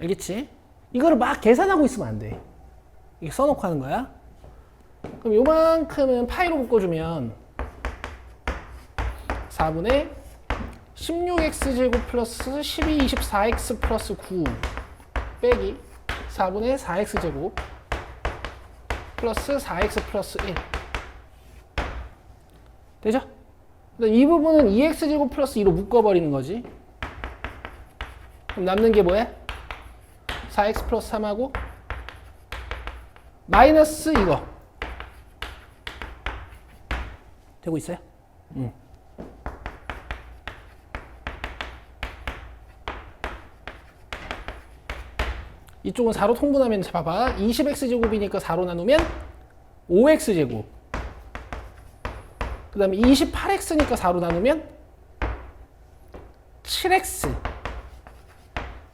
알겠지? 이거를 막 계산하고 있으면 안 돼. 이게 써놓고 하는 거야. 그럼 요만큼은 파이로 묶어주면 4분의 16x제곱 플러스 12, 24x 플러스 9 빼기 4분의 4x제곱 플러스 4x 플러스 1 되죠? 이 부분은 2x제곱 플러스 2로 묶어버리는 거지. 그럼 남는 게 뭐야? 4x 플러스 3하고 마이너스 이거 되고 있어요? 이쪽은 4로 통분하면 봐봐. 20x제곱이니까 4로 나누면 5x제곱. 그 다음에 28x니까 4로 나누면 7x.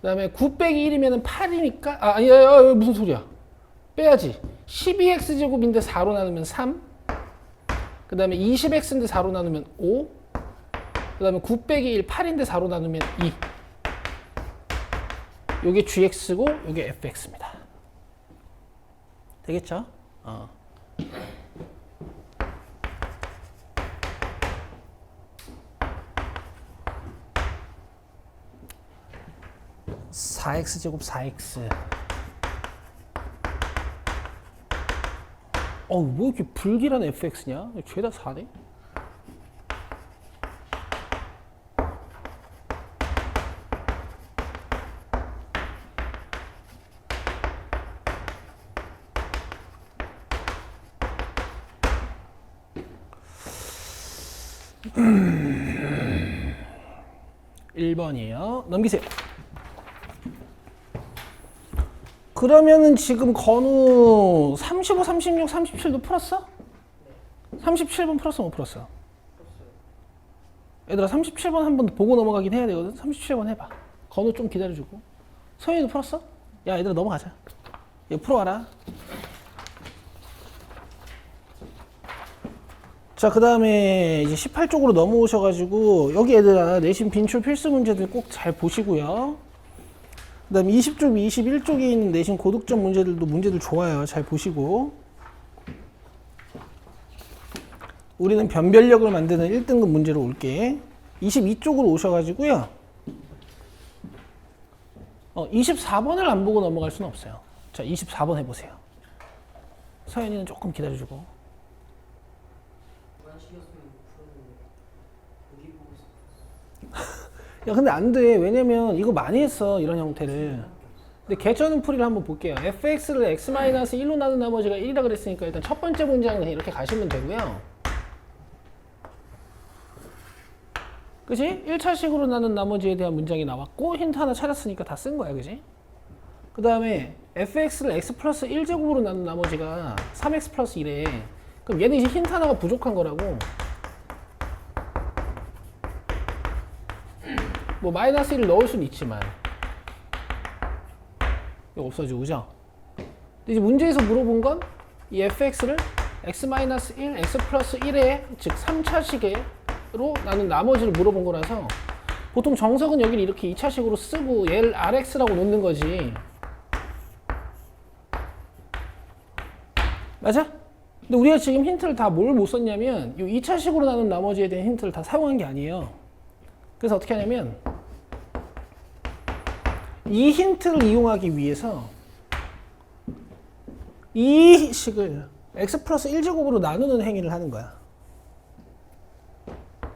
그 다음에 9 빼기 1이면 8이니까 아니야 무슨 소리야. 빼야지. 12x제곱인데 4로 나누면 3. 그 다음에 20x인데 4로 나누면 5. 그 다음에 9 빼기 1 8인데 4로 나누면 2. 요게 gx고 요게 fx입니다. 되겠죠? 4x제곱 4x. 뭐 이렇게 불길한 fx냐? 죄다 4네? 음. 1번이에요. 넘기세요. 그러면은 지금 건우 35, 36, 37도 풀었어? 37번 풀었어, 못 풀었어? 얘들아 37번 한번 보고 넘어가긴 해야 되거든. 37번 해봐. 건우 좀 기다려주고. 서윤이도 풀었어? 야 얘들아 넘어가자. 얘 풀어와라. 자, 그 다음에 이제 18쪽으로 넘어오셔가지고 여기 얘들아 내신 빈출 필수 문제들 꼭 잘 보시고요. 그 다음에 20쪽, 21쪽에 있는 내신 고득점 문제들도 문제들 좋아요. 잘 보시고. 우리는 변별력을 만드는 1등급 문제로 올게. 22쪽으로 오셔가지고요. 24번을 안 보고 넘어갈 수는 없어요. 자, 24번 해보세요. 서연이는 조금 기다려주고. 야, 근데 안 돼. 왜냐면 이거 많이 했어. 이런 형태를. 근데 개쩌는 풀이를 한번 볼게요. fx를 x-1로 나눈 나머지가 1이라 그랬으니까 일단 첫 번째 문장은 이렇게 가시면 되고요. 그치? 1차식으로 나눈 나머지에 대한 문장이 나왔고 힌트 하나 찾았으니까 다 쓴 거야. 그치? 그 다음에 fx를 x 플러스 1제곱으로 나눈 나머지가 3x 플러스 1에 그럼 얘는 이제 힌트 하나가 부족한 거라고. 뭐 마이너스 1을 넣을 수는 있지만 이거 없어지고, 그죠? 근데 이제 문제에서 물어본 건 이 fx를 x-1, x 플러스 1에 즉 3차식으로 나눈 나머지를 물어본 거라서 보통 정석은 여기를 이렇게 2차식으로 쓰고 얘를 RX라고 놓는 거지. 맞아? 근데 우리가 지금 힌트를 다 뭘 못 썼냐면 이 2차식으로 나눈 나머지에 대한 힌트를 다 사용한 게 아니에요. 그래서 어떻게 하냐면 이 힌트를 이용하기 위해서 이 식을 x 플러스 1제곱으로 나누는 행위를 하는 거야.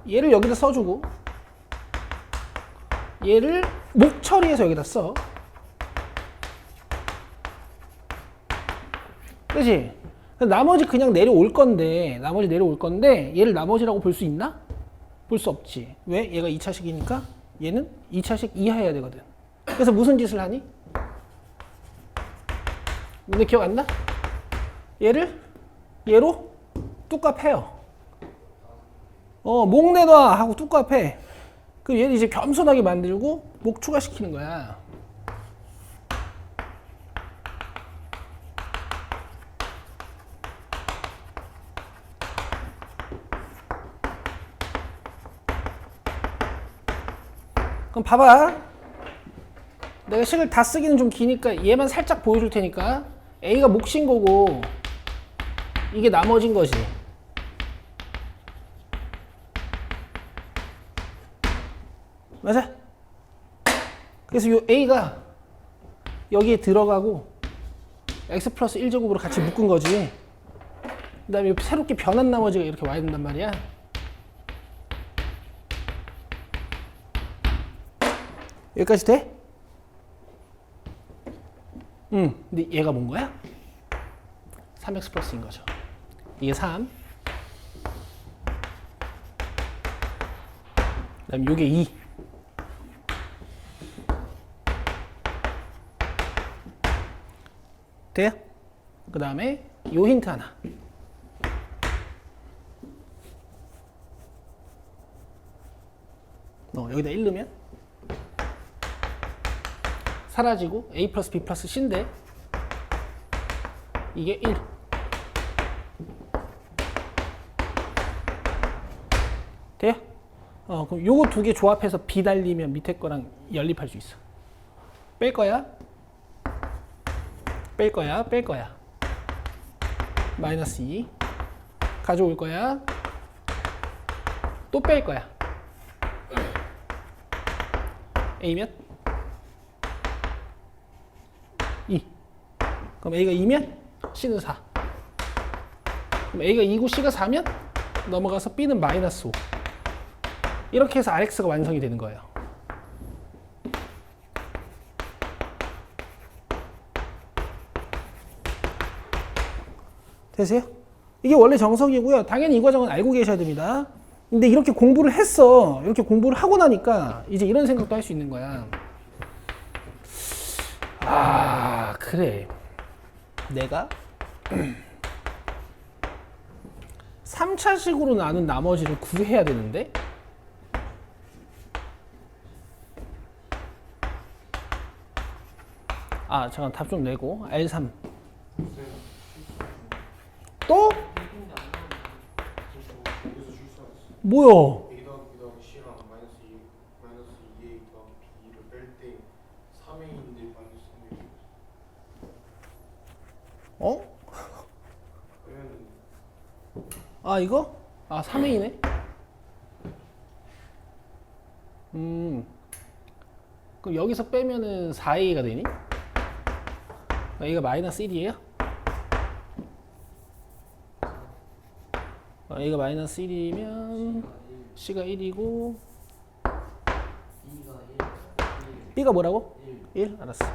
얘를 여기다 써주고 얘를 목 처리해서 여기다 써. 그치? 나머지 그냥 내려올 건데 얘를 나머지라고 볼 수 있나? 볼 수 없지. 왜? 얘가 2차식이니까 얘는 2차식 이하해야 되거든. 그래서 무슨 짓을 하니? 근데 기억 안 나? 얘를 얘로 뚜까 패요. 목 내놔 하고 뚜까 패. 그럼 얘를 이제 겸손하게 만들고 목 추가시키는 거야. 그럼 봐봐. 내가 식을 다 쓰기는 좀 기니까 얘만 살짝 보여줄 테니까 A가 몫인 거고 이게 나머진 거지. 맞아? 그래서 요 A가 여기에 들어가고 x 플러스 1제곱으로 같이 묶은 거지. 그 다음에 새롭게 변한 나머지가 이렇게 와야 된단 말이야. 여기까지 돼? 근데 얘가 뭔 거야? 3x 플러스인 거죠. 이게 3. 그 다음에 요게 2. 돼요? 그 다음에 요 힌트 하나. 여기다 1 넣으면 사라지고 A 플러스 B 플러스 C인데 이게 1. 돼요? 그럼 요거 두 개 조합해서 B 달리면 밑에 거랑 연립할 수 있어. 뺄 거야? 뺄 거야? 뺄 거야? 마이너스 2 가져올 거야? 또 뺄 거야? A면? 2. 그럼 A가 2면 C는 4. 그럼 A가 2고 C가 4면 넘어가서 B는 마이너스 5. 이렇게 해서 RX가 완성이 되는 거예요. 되세요? 이게 원래 정석이고요. 당연히 이 과정은 알고 계셔야 됩니다. 근데 이렇게 공부를 했어. 이렇게 공부를 하고 나니까 이제 이런 생각도 할 수 있는 거야. 그래. 내가 3차식으로 나눈 나머지를 구해야 되는데 잠깐 답 좀 내고 R3 또? 뭐야? A 더하기 B 더하기 C랑 마이너스 2A 더하기 B를 뺄 때 3A인데 마이너스 3A 빼면 이거? 3A네? 그럼 여기서 빼면은 4A가 되니? A가 마이너스 1이에요? A가 마이너스 1이면 C가 1이고 B가 뭐라고? 1? 알았어.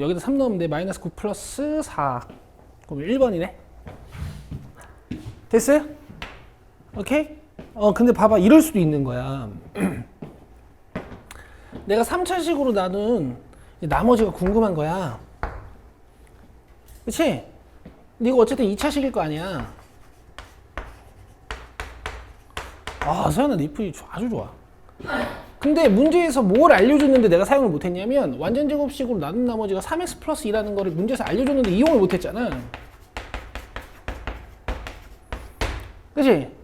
여기다 3 넣으면 돼. 마이너스 9 플러스 4. 그럼 1번이네. 됐어요? 오케이? 근데 봐봐. 이럴 수도 있는 거야. 내가 3차식으로 나눈 나머지가 궁금한 거야. 그치? 근데 이거 어쨌든 2차식일 거 아니야. 서현아, 네 풀이 아주 좋아. 근데 문제에서 뭘 알려줬는데 내가 사용을 못했냐면 완전제곱식으로 나눈 나머지가 3x 플러스 2라는 거를 문제에서 알려줬는데 이용을 못했잖아. 그치?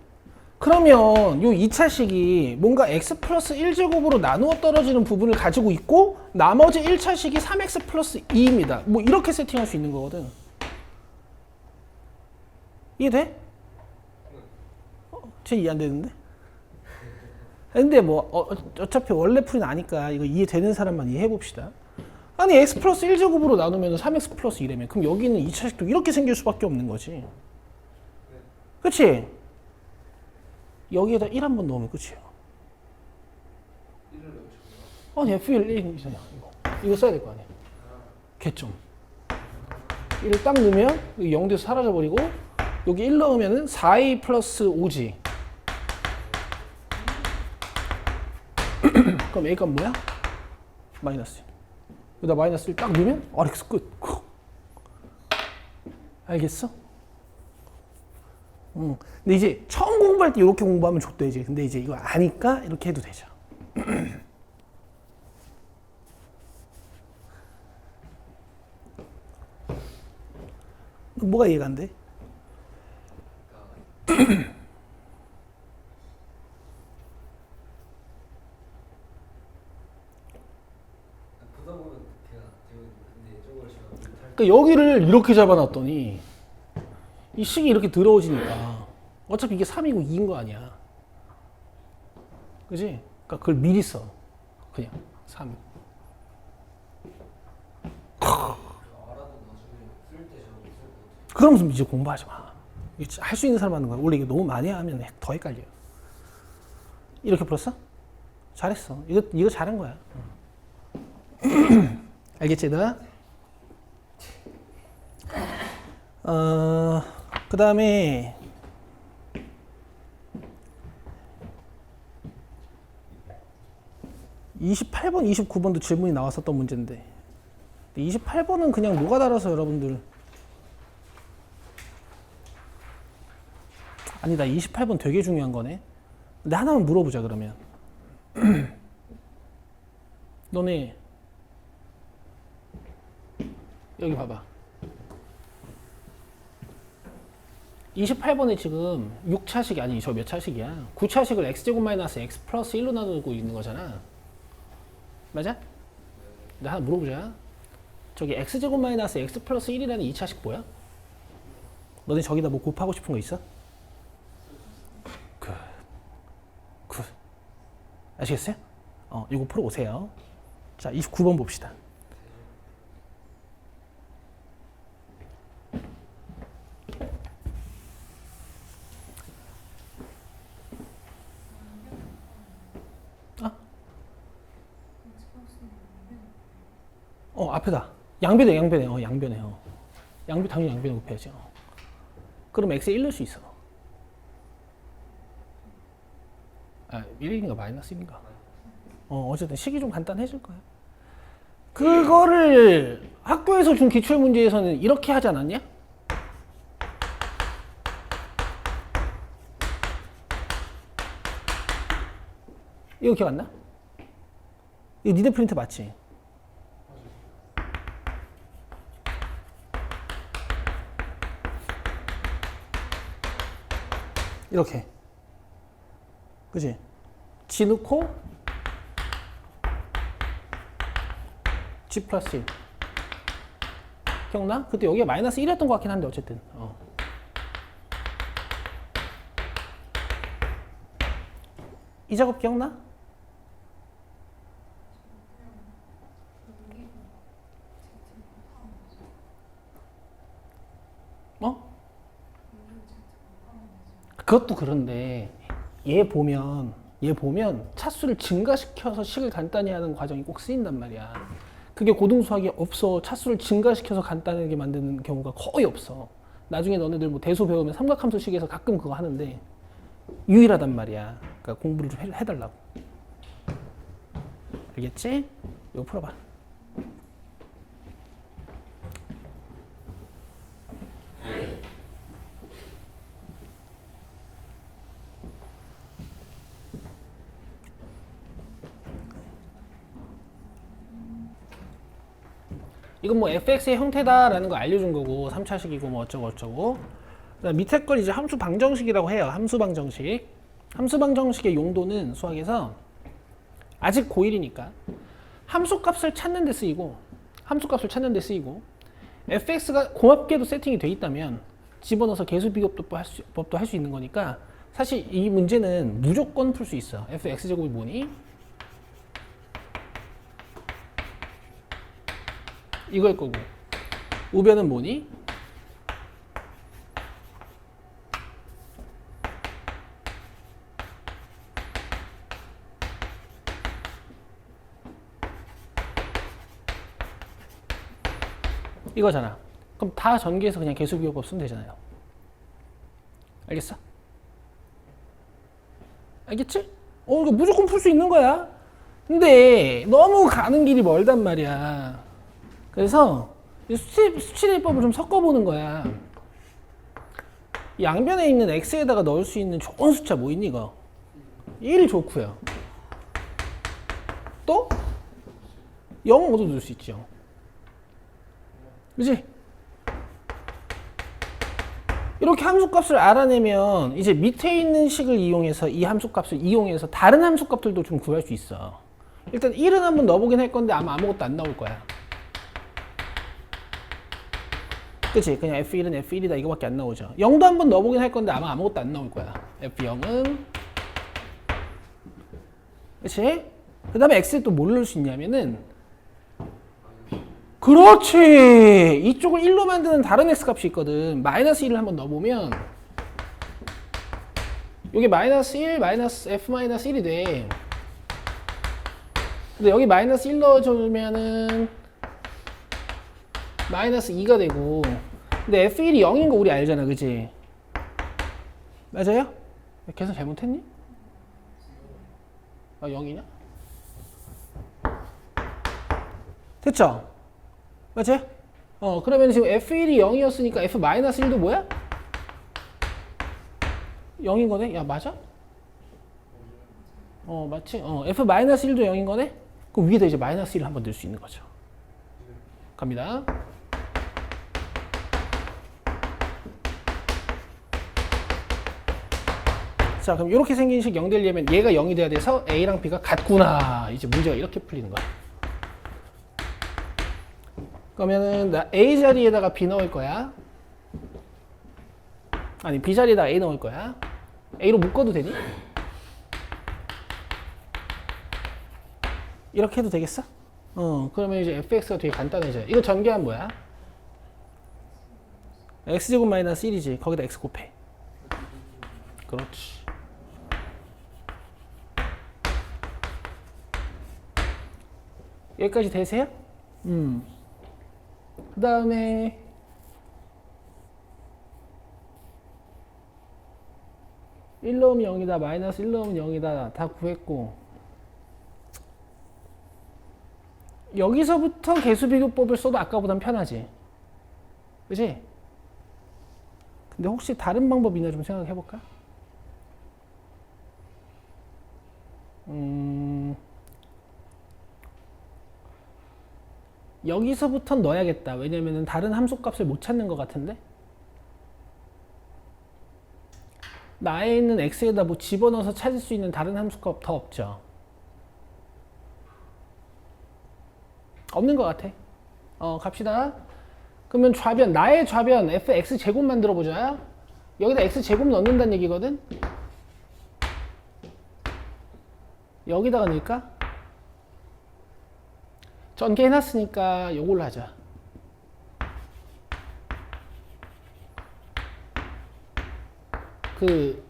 그러면 요 2차식이 뭔가 x 플러스 1제곱으로 나누어 떨어지는 부분을 가지고 있고 나머지 1차식이 3x 플러스 2입니다. 뭐 이렇게 세팅할 수 있는 거거든. 이해돼? 쟤 이해 안 되는데? 근데 뭐 어차피 원래 풀이는 아니까 이거 이해되는 사람만 이해해 봅시다. 아니 x 플러스 1제곱으로 나누면 3x 플러스 2라며 그럼 여기는 2차식도 이렇게 생길 수밖에 없는 거지. 그치? 여기에다 1 한번 넣으면 끝이에요. 1을 넣죠. 아니 F1 1이잖아 이거 써야 될 거 아니야. 개점 1을 딱 넣으면 0에서 사라져버리고 여기 1 넣으면 4a 플러스 5지. 그럼 a 값 뭐야? 마이너스. 여기다 마이너스 1 딱 넣으면 RX 끝. 알겠어? 근데 이제 처음 공부할 때 이렇게 공부하면 좋대지. 근데 이제 이거 아니까 이렇게 해도 되죠. 뭐가 이해가 안 돼? 보다 보면 걔가 근데 저걸 제가 못할 그러니까 여기를 이렇게 잡아놨더니 이 식이 이렇게 더러워지니까 어차피 이게 3이고 2인 거 아니야. 그지? 그러니까 그걸 미리 써. 그냥 3. 알아도 나중에 쓸 때 잘 못 쓸 것 같아요. 그러면서 이제 공부하지 마. 할 수 있는 사람 하는 거야. 원래 이게 너무 많이 하면 더 헷갈려요. 이렇게 풀었어? 잘했어. 이거 잘한 거야. 알겠지, 너? 그 다음에 28번, 29번도 질문이 나왔었던 문제인데 28번은 그냥 노가다라서 여러분들 아니다 28번 되게 중요한 거네. 근데 하나만 물어보자 그러면 너네 여기 봐봐 28번에 지금 6차식이 아니 저 몇 차식이야 9차식을 x제곱 마이너스 x 플러스 1로 나누고 있는 거잖아. 맞아? 나 하나 물어보자. 저기 x제곱 마이너스 x 플러스 1이라는 2차식 뭐야? 너네 저기다 뭐 곱하고 싶은 거 있어? 굿. 아시겠어요? 이거 풀어오세요. 자, 29번 봅시다. 앞에다. 양변에. 양변에. 당연히 양변에 곱해야지. 그럼 x에 1 넣을 수 있어. 1인가 마이너스 1인가. 어쨌든 식이 좀 간단해질 거야. 그거를 학교에서 준 기출문제에서는 이렇게 하지 않았냐? 이거 기억 안 나? 이거 니네 프린트 맞지? 이렇게. 그지? G 넣고 G 플러스 1 기억나? 그때 여기가 마이너스 1이었던 것 같긴 한데 어쨌든 이 작업 기억나? 그것도 그런데 얘 보면 차수를 증가시켜서 식을 간단히 하는 과정이 꼭 쓰인단 말이야. 그게 고등수학이 없어. 차수를 증가시켜서 간단하게 만드는 경우가 거의 없어. 나중에 너네들 뭐 대수 배우면 삼각함수식에서 가끔 그거 하는데 유일하단 말이야. 그러니까 공부를 좀 해달라고. 알겠지? 이거 풀어봐. 이건 뭐 fx의 형태다라는 거 알려준 거고 3차식이고 뭐 어쩌고 그다음 밑에 걸 이제 함수 방정식이라고 해요. 함수 방정식. 함수 방정식의 용도는 수학에서 아직 고1이니까 함수값을 찾는 데 쓰이고 fx가 고맙게도 세팅이 돼 있다면 집어넣어서 계수 비교법도 할 수 있는 거니까 사실 이 문제는 무조건 풀 수 있어. fx제곱이 뭐니? 이걸 거고 우변은 뭐니? 이거잖아. 그럼 다 전개해서 그냥 계수비교법 쓰면 되잖아요. 알겠어? 알겠지? 이거 무조건 풀 수 있는 거야. 근데 너무 가는 길이 멀단 말이야. 그래서 수치대입법을 좀 섞어보는 거야. 양변에 있는 x에다가 넣을 수 있는 좋은 숫자 뭐 있니 이거? 1 좋고요. 또 0, 5도 넣을 수 있죠. 그치? 이렇게 함수값을 알아내면 이제 밑에 있는 식을 이용해서 이 함수값을 이용해서 다른 함수값들도 좀 구할 수 있어. 일단 1은 한번 넣어보긴 할 건데 아마 아무것도 안 나올 거야. 그치? 그냥 F1은 F1이다 이거밖에 안 나오죠. 0도 한번 넣어보긴 할 건데 아마 아무것도 안 나올 거야. F0은 그치? 그 다음에 X에 또 뭘 넣을 수 있냐면은 그렇지! 이쪽을 1로 만드는 다른 X값이 있거든. 마이너스 1을 한번 넣어보면 여기 마이너스 1, 마이너스 F 마이너스 1이 돼. 근데 여기 마이너스 1 넣어주면은 마이너스 2가 되고 근데 F1이 0인 거 우리 알잖아. 그치? 맞아요? 계산 잘못했니? 아 0이냐? 됐죠? 맞아요? 그러면 지금 F1이 0이었으니까 F-1도 뭐야? 0인 거네? 야 맞아? 맞지? F-1도 0인 거네? 그럼 위에다 이제 마이너스 1을 한번 넣을 수 있는 거죠. 갑니다. 자, 그럼 이렇게 생긴 식 0 되려면 얘가 0이 돼야 돼서 A랑 B가 같구나. 이제 문제가 이렇게 풀리는 거야. 그러면은 나 A 자리에다가 B 넣을 거야. 아니 B 자리에다가 A 넣을 거야. A로 묶어도 되니? 이렇게 해도 되겠어? 그러면 이제 fx가 되게 간단해져요. 이거 전개하면 뭐야? x제곱 마이너스 1이지. 거기다 x 곱해. 그렇지. 여기까지 되세요? 그 다음에 (1) 넣으면 0이다 마이너스 1 넣으면 0이다 다 구했고 여기서부터 계수비교법을 써도 아까보단 편하지 그치? 근데 혹시 다른 방법 있나 좀 생각해 볼까? 여기서부터 넣어야겠다. 왜냐면은 다른 함수값을 못 찾는 것 같은데? 나에 있는 x에다 뭐 집어넣어서 찾을 수 있는 다른 함수값 더 없죠? 없는 것 같아. 갑시다. 그러면 좌변, 나의 좌변 fx 제곱 만들어 보자. 여기다 x 제곱 넣는다는 얘기거든? 여기다가 넣을까? 전개해놨으니까 요걸로 하자.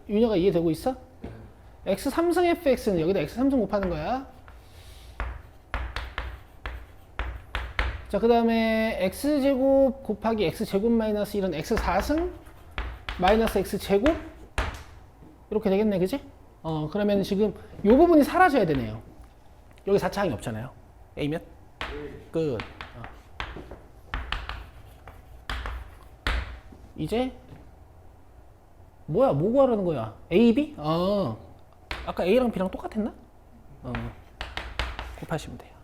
윤여가 이해되고 있어? x 3승 fx는 여기다 x 3승 곱하는 거야. 자, 그 다음에 x제곱 곱하기 x제곱 마이너스 1은 x 4승 마이너스 x제곱 이렇게 되겠네, 그지? 그러면 지금 요 부분이 사라져야 되네요. 여기 4차항이 없잖아요. A면? 끝. 이제 뭐야? 뭐 구하라는 거야? A, B? 아까 A랑 B랑 똑같았나? 곱하시면 돼요.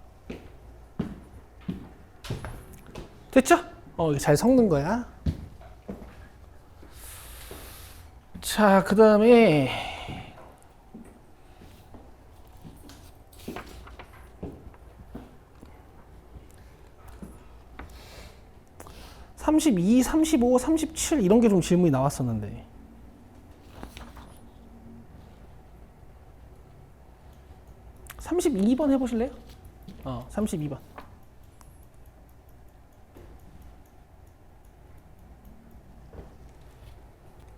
됐죠? 이거 잘 섞는 거야. 자, 그 다음에 32, 35, 37 이런 게 좀 질문이 나왔었는데. (32번) 해보실래요? 32번.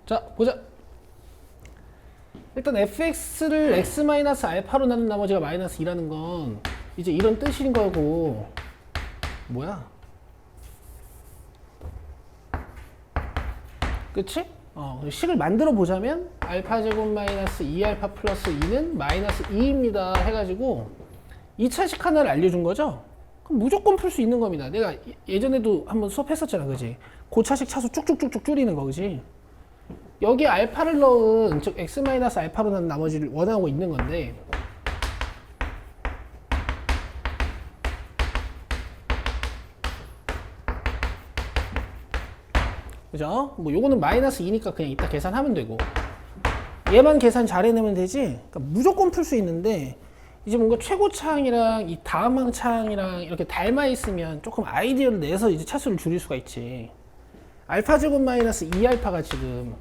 자, 보자. 일단 fx를 x-알파로 나눈 나머지가 마이너스 2라는 건 이제 이런 뜻인 거고, 뭐야? 그치? 식을 만들어 보자면 알파 제곱 마이너스 2알파 플러스 2는 마이너스 2입니다 해가지고 2차식 하나를 알려준 거죠? 그럼 무조건 풀 수 있는 겁니다. 내가 예전에도 한번 수업했었잖아, 그지? 고차식 차수 쭉쭉쭉쭉 줄이는 거, 그지? 여기 알파를 넣은, 즉 x-알파로 난 나머지를 원하고 있는 건데, 그죠? 뭐 요거는 마이너스 2니까 그냥 이따 계산하면 되고, 얘만 계산 잘 해내면 되지. 그러니까 무조건 풀 수 있는데, 이제 뭔가 최고차항이랑 이 다음항 차항이랑 이렇게 닮아 있으면 조금 아이디어를 내서 이제 차수를 줄일 수가 있지. 알파 제곱 마이너스 2알파가 지금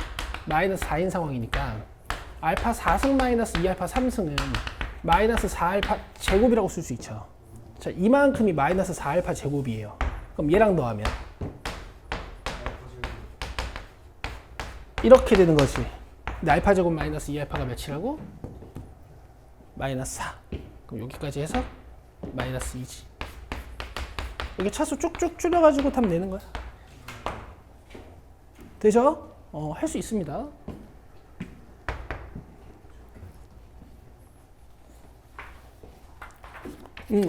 마이너스 4인 상황이니까 알파 4승 마이너스 2알파 3승은 마이너스 4알파 제곱이라고 쓸 수 있죠. 자, 이만큼이 마이너스 4알파 제곱이에요. 그럼 얘랑 더하면 이렇게 되는 거지. 근데 알파 제곱 마이너스 2알파가 몇이라고? 마이너스 4. 그럼 여기까지 해서 마이너스 2지. 여기 차수 쭉쭉 줄여가지고 답 내는 거야. 되죠? 할 수 있습니다.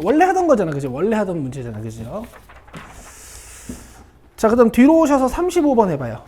원래 하던 거잖아, 그죠? 원래 하던 문제잖아, 그죠? 자, 그 다음 뒤로 오셔서 35번 해봐요.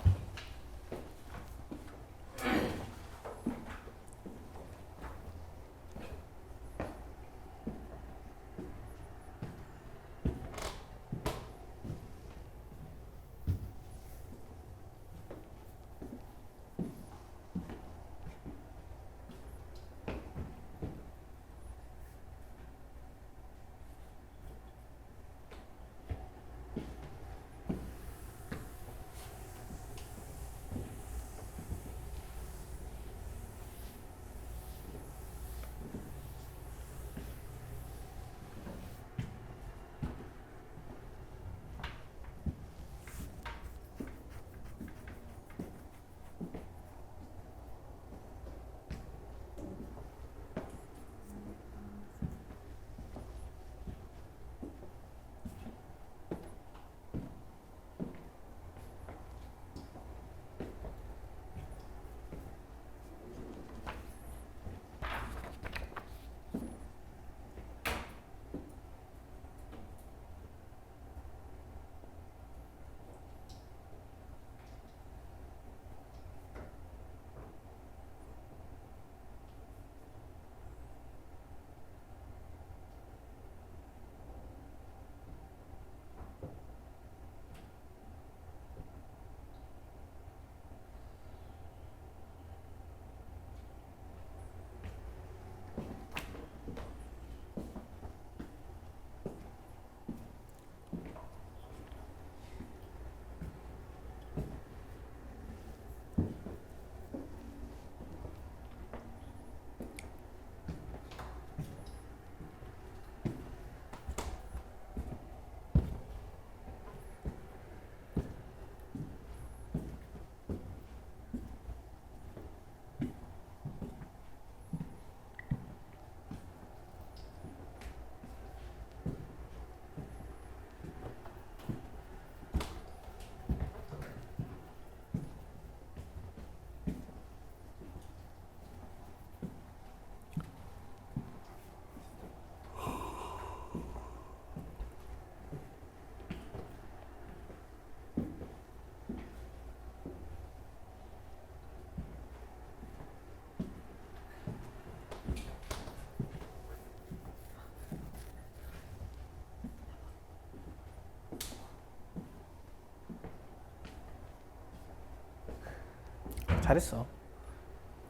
잘했어.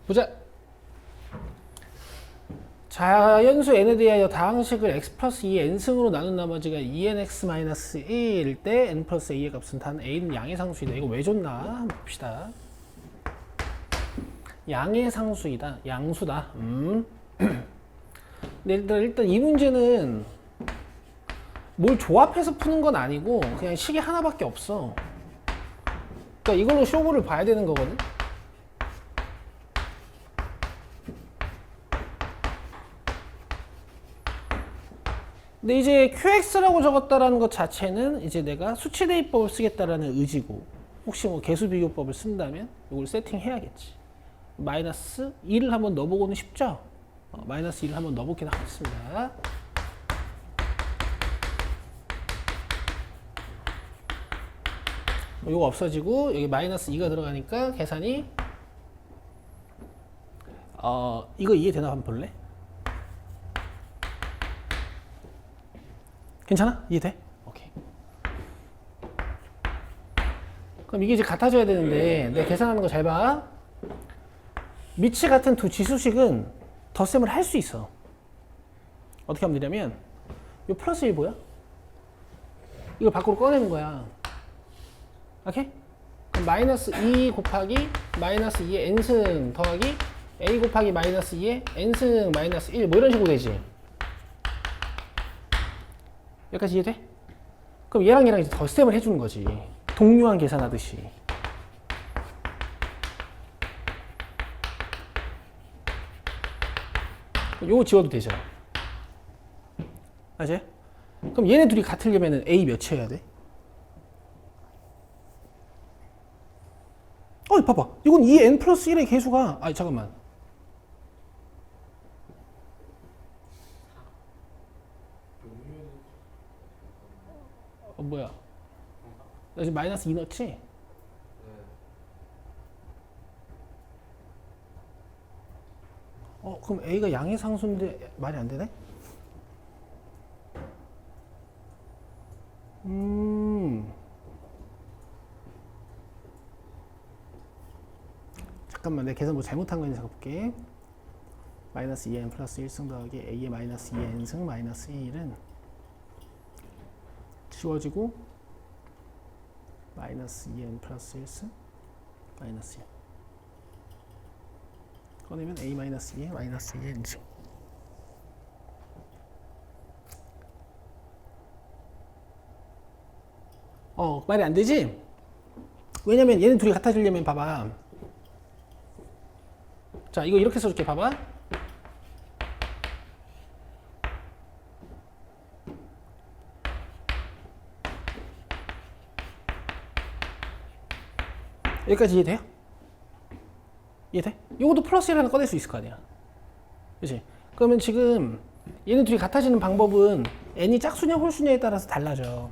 보자. 자연수 n에 대하여 다항식을 x 플러스 2 n승으로 나눈 나머지가 2nx-1일 때 n 플러스 a의 값은 단 a는 양의 상수이다. 이거 왜 줬나? 한번 봅시다. 양의 상수이다. 양수다. 근데 일단 이 문제는 뭘 조합해서 푸는 건 아니고 그냥 식이 하나밖에 없어. 그러니까 이걸로 쇼부를 봐야 되는 거거든. 근데 이제 QX라고 적었다라는 것 자체는 이제 내가 수치 대입법을 쓰겠다라는 의지고, 혹시 뭐 개수 비교법을 쓴다면 이걸 세팅해야겠지. 마이너스 2를 한번 넣어보고는 쉽죠? 마이너스 2를 한번 넣어보긴 하겠습니다. 이거 없어지고 여기 마이너스 2가 들어가니까 계산이 이거 이해되나 한번 볼래? 괜찮아? 이해돼? 오케이. 그럼 이게 이제 같아져야 되는데 내가 계산하는 거 잘 봐. 밑이 같은 두 지수식은 덧셈을 할 수 있어. 어떻게 하면 되냐면 이 플러스 1 뭐야? 이걸 밖으로 꺼내는 거야. 오케이? 그럼 마이너스 2 곱하기 마이너스 2의 n승 더하기 a 곱하기 마이너스 2의 n승 마이너스 1 뭐 이런 식으로 되지. 여기까지 이해돼? 그럼 얘랑 이제 덧셈을 해주는 거지. 동류한 계산하듯이. 요거 지워도 되죠. 알지? 그럼 얘네 둘이 같으려면 A 몇이어야 돼? 봐봐. 이건 2n 플러스 1의 계수가, 잠깐만. 뭐야? 나 지금 마이너스 2 넣었지? 네. 그럼 A가 양의 상수인데 말이 안 되네? 잠깐만, 내가 계산 뭐 잘못한 거 있는지 볼게. 마이너스 2n 플러스 1승 더하기 A의 마이너스 2n승 마이너스 1은 지워지고 마이너스 2n 플러스 1승 마이너스 1 꺼내면 A 마이너스 2의 마이너스 2n승. 말이 안 되지? 왜냐면 얘네 둘이 같아지려면 봐봐. 자, 이거 이렇게 써줄게. 봐봐. 여기까지 이해돼요? 이해돼? 이것도 플러스 1 하나 꺼낼 수 있을 거 아니야. 그치? 그러면 지금 얘네 둘이 같아지는 방법은 n이 짝수냐 홀수냐에 따라서 달라져.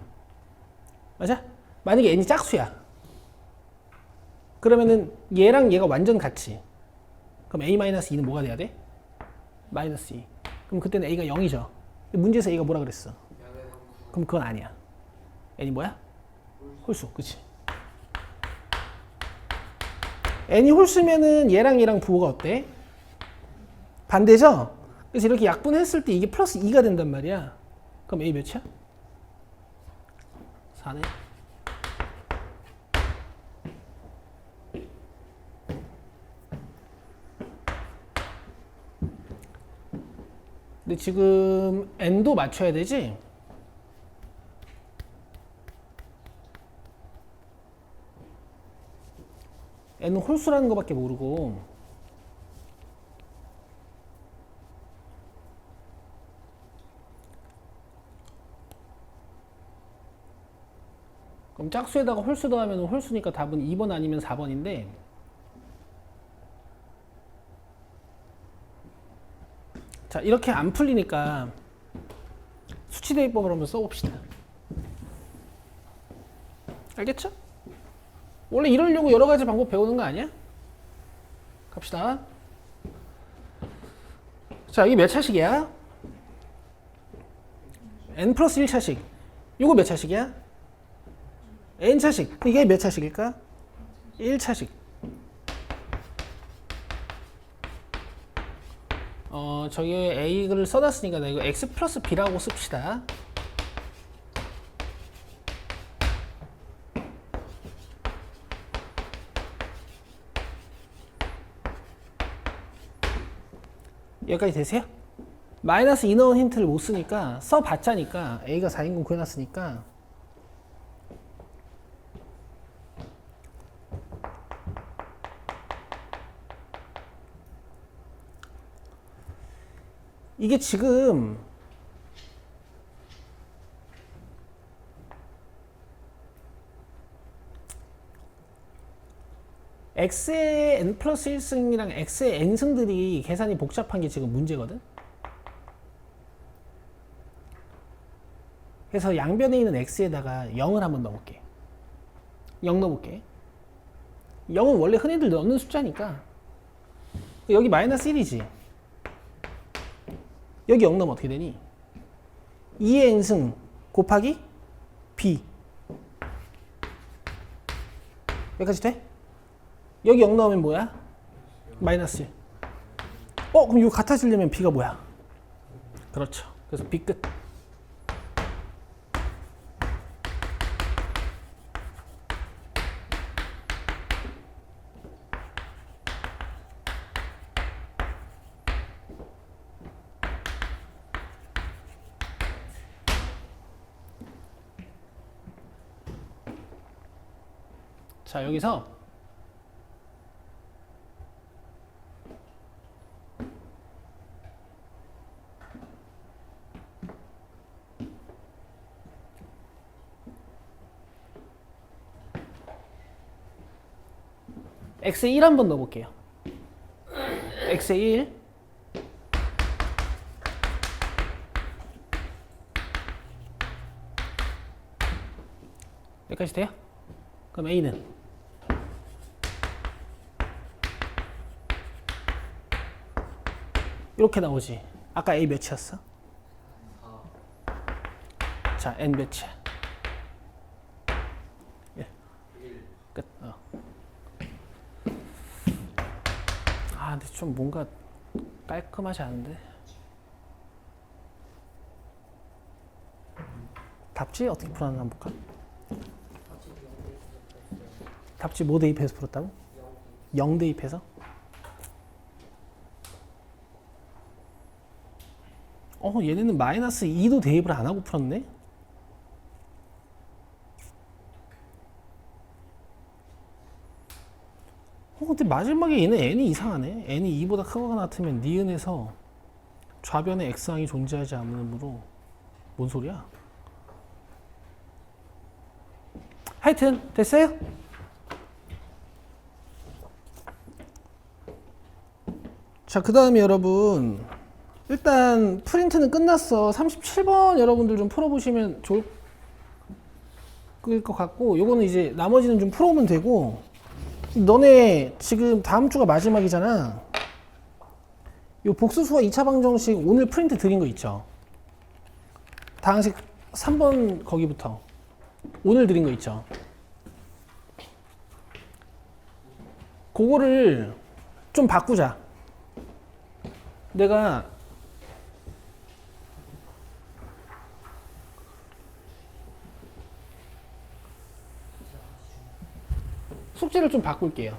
맞아? 만약에 n이 짝수야. 그러면은 얘랑 얘가 완전 같이. 그럼 a-2는 뭐가 돼야 돼? 마이너스 2. 그럼 그때는 a가 0이죠. 문제에서 a가 뭐라 그랬어? 그럼 그건 아니야. n이 뭐야? 홀수. 그치? n이 홀수면은 얘랑 얘랑 부호가 어때? 반대죠? 그래서 이렇게 약분했을 때 이게 플러스 2가 된단 말이야. 그럼 a 몇이야? 4네. 근데 지금 n도 맞춰야 되지? n은 홀수라는 것밖에 모르고. 그럼 짝수에다가 홀수 더하면 홀수니까 답은 2번 아니면 4번인데, 자, 이렇게 안 풀리니까 수치 대입법을 한번 써봅시다. 알겠죠? 원래 이러려고 여러 가지 방법 배우는 거 아니야? 갑시다. 자, 이게 몇 차식이야? n 플러스 1차식. 이거 몇 차식이야? n차식. 이게 몇 차식일까? 1차식. 저기에 A를 써놨으니까 나 이거 X 플러스 B라고 씁시다. 여기까지 되세요? 마이너스 2 넣은 힌트를 못 쓰니까 써봤자니까 A가 4인분 구해놨으니까 이게 지금 x의 n 플러스 1승이랑 x의 n승들이 계산이 복잡한 게 지금 문제거든. 그래서 양변에 있는 x에다가 0을 한번 넣어볼게. 0 넣어볼게. 0은 원래 흔히들 넣는 숫자니까 여기 마이너스 1이지. 여기 0 넣으면 어떻게 되니? 2의 n승 곱하기 b. 여기까지 돼? 여기 0 넣으면 뭐야? 마이너스 1. 그럼 이거 같아지려면 b가 뭐야? 그렇죠. 그래서 b 끝. 자, 여기서 x에 1 한번 넣어볼게요. x에 1. 여기까지 돼요? 그럼 a는 이렇게 나오지. 아까 a 몇이었어? 자, n 몇이야? 1. 끝. 근데 좀 뭔가 깔끔하지 않은데. 답지 어떻게 풀었나 한번 볼까? 답지 뭐 대입해서 풀었다고? 0 대입해서? 얘네는 마이너스 2도 대입을 안 하고 풀었네? 근데 마지막에 얘는 n이 이상하네. n이 2보다 크거나 같으면 니은에서 좌변에 x항이 존재하지 않으므로 뭔 소리야? 하여튼 됐어요? 자, 그 다음에 여러분 일단 프린트는 끝났어. 37번 여러분들 좀 풀어보시면 좋을 것 같고, 요거는 이제 나머지는 좀 풀어오면 되고, 너네 지금 다음 주가 마지막이잖아. 요 복수수와 2차 방정식 오늘 프린트 드린 거 있죠? 다항식 3번 거기부터 오늘 드린 거 있죠? 그거를 좀 바꾸자. 내가 숙제를 좀 바꿀게요.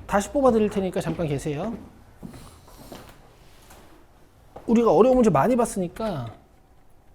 다시 뽑아 드릴 테니까 잠깐 계세요. 우리가 어려운 문제 많이 봤으니까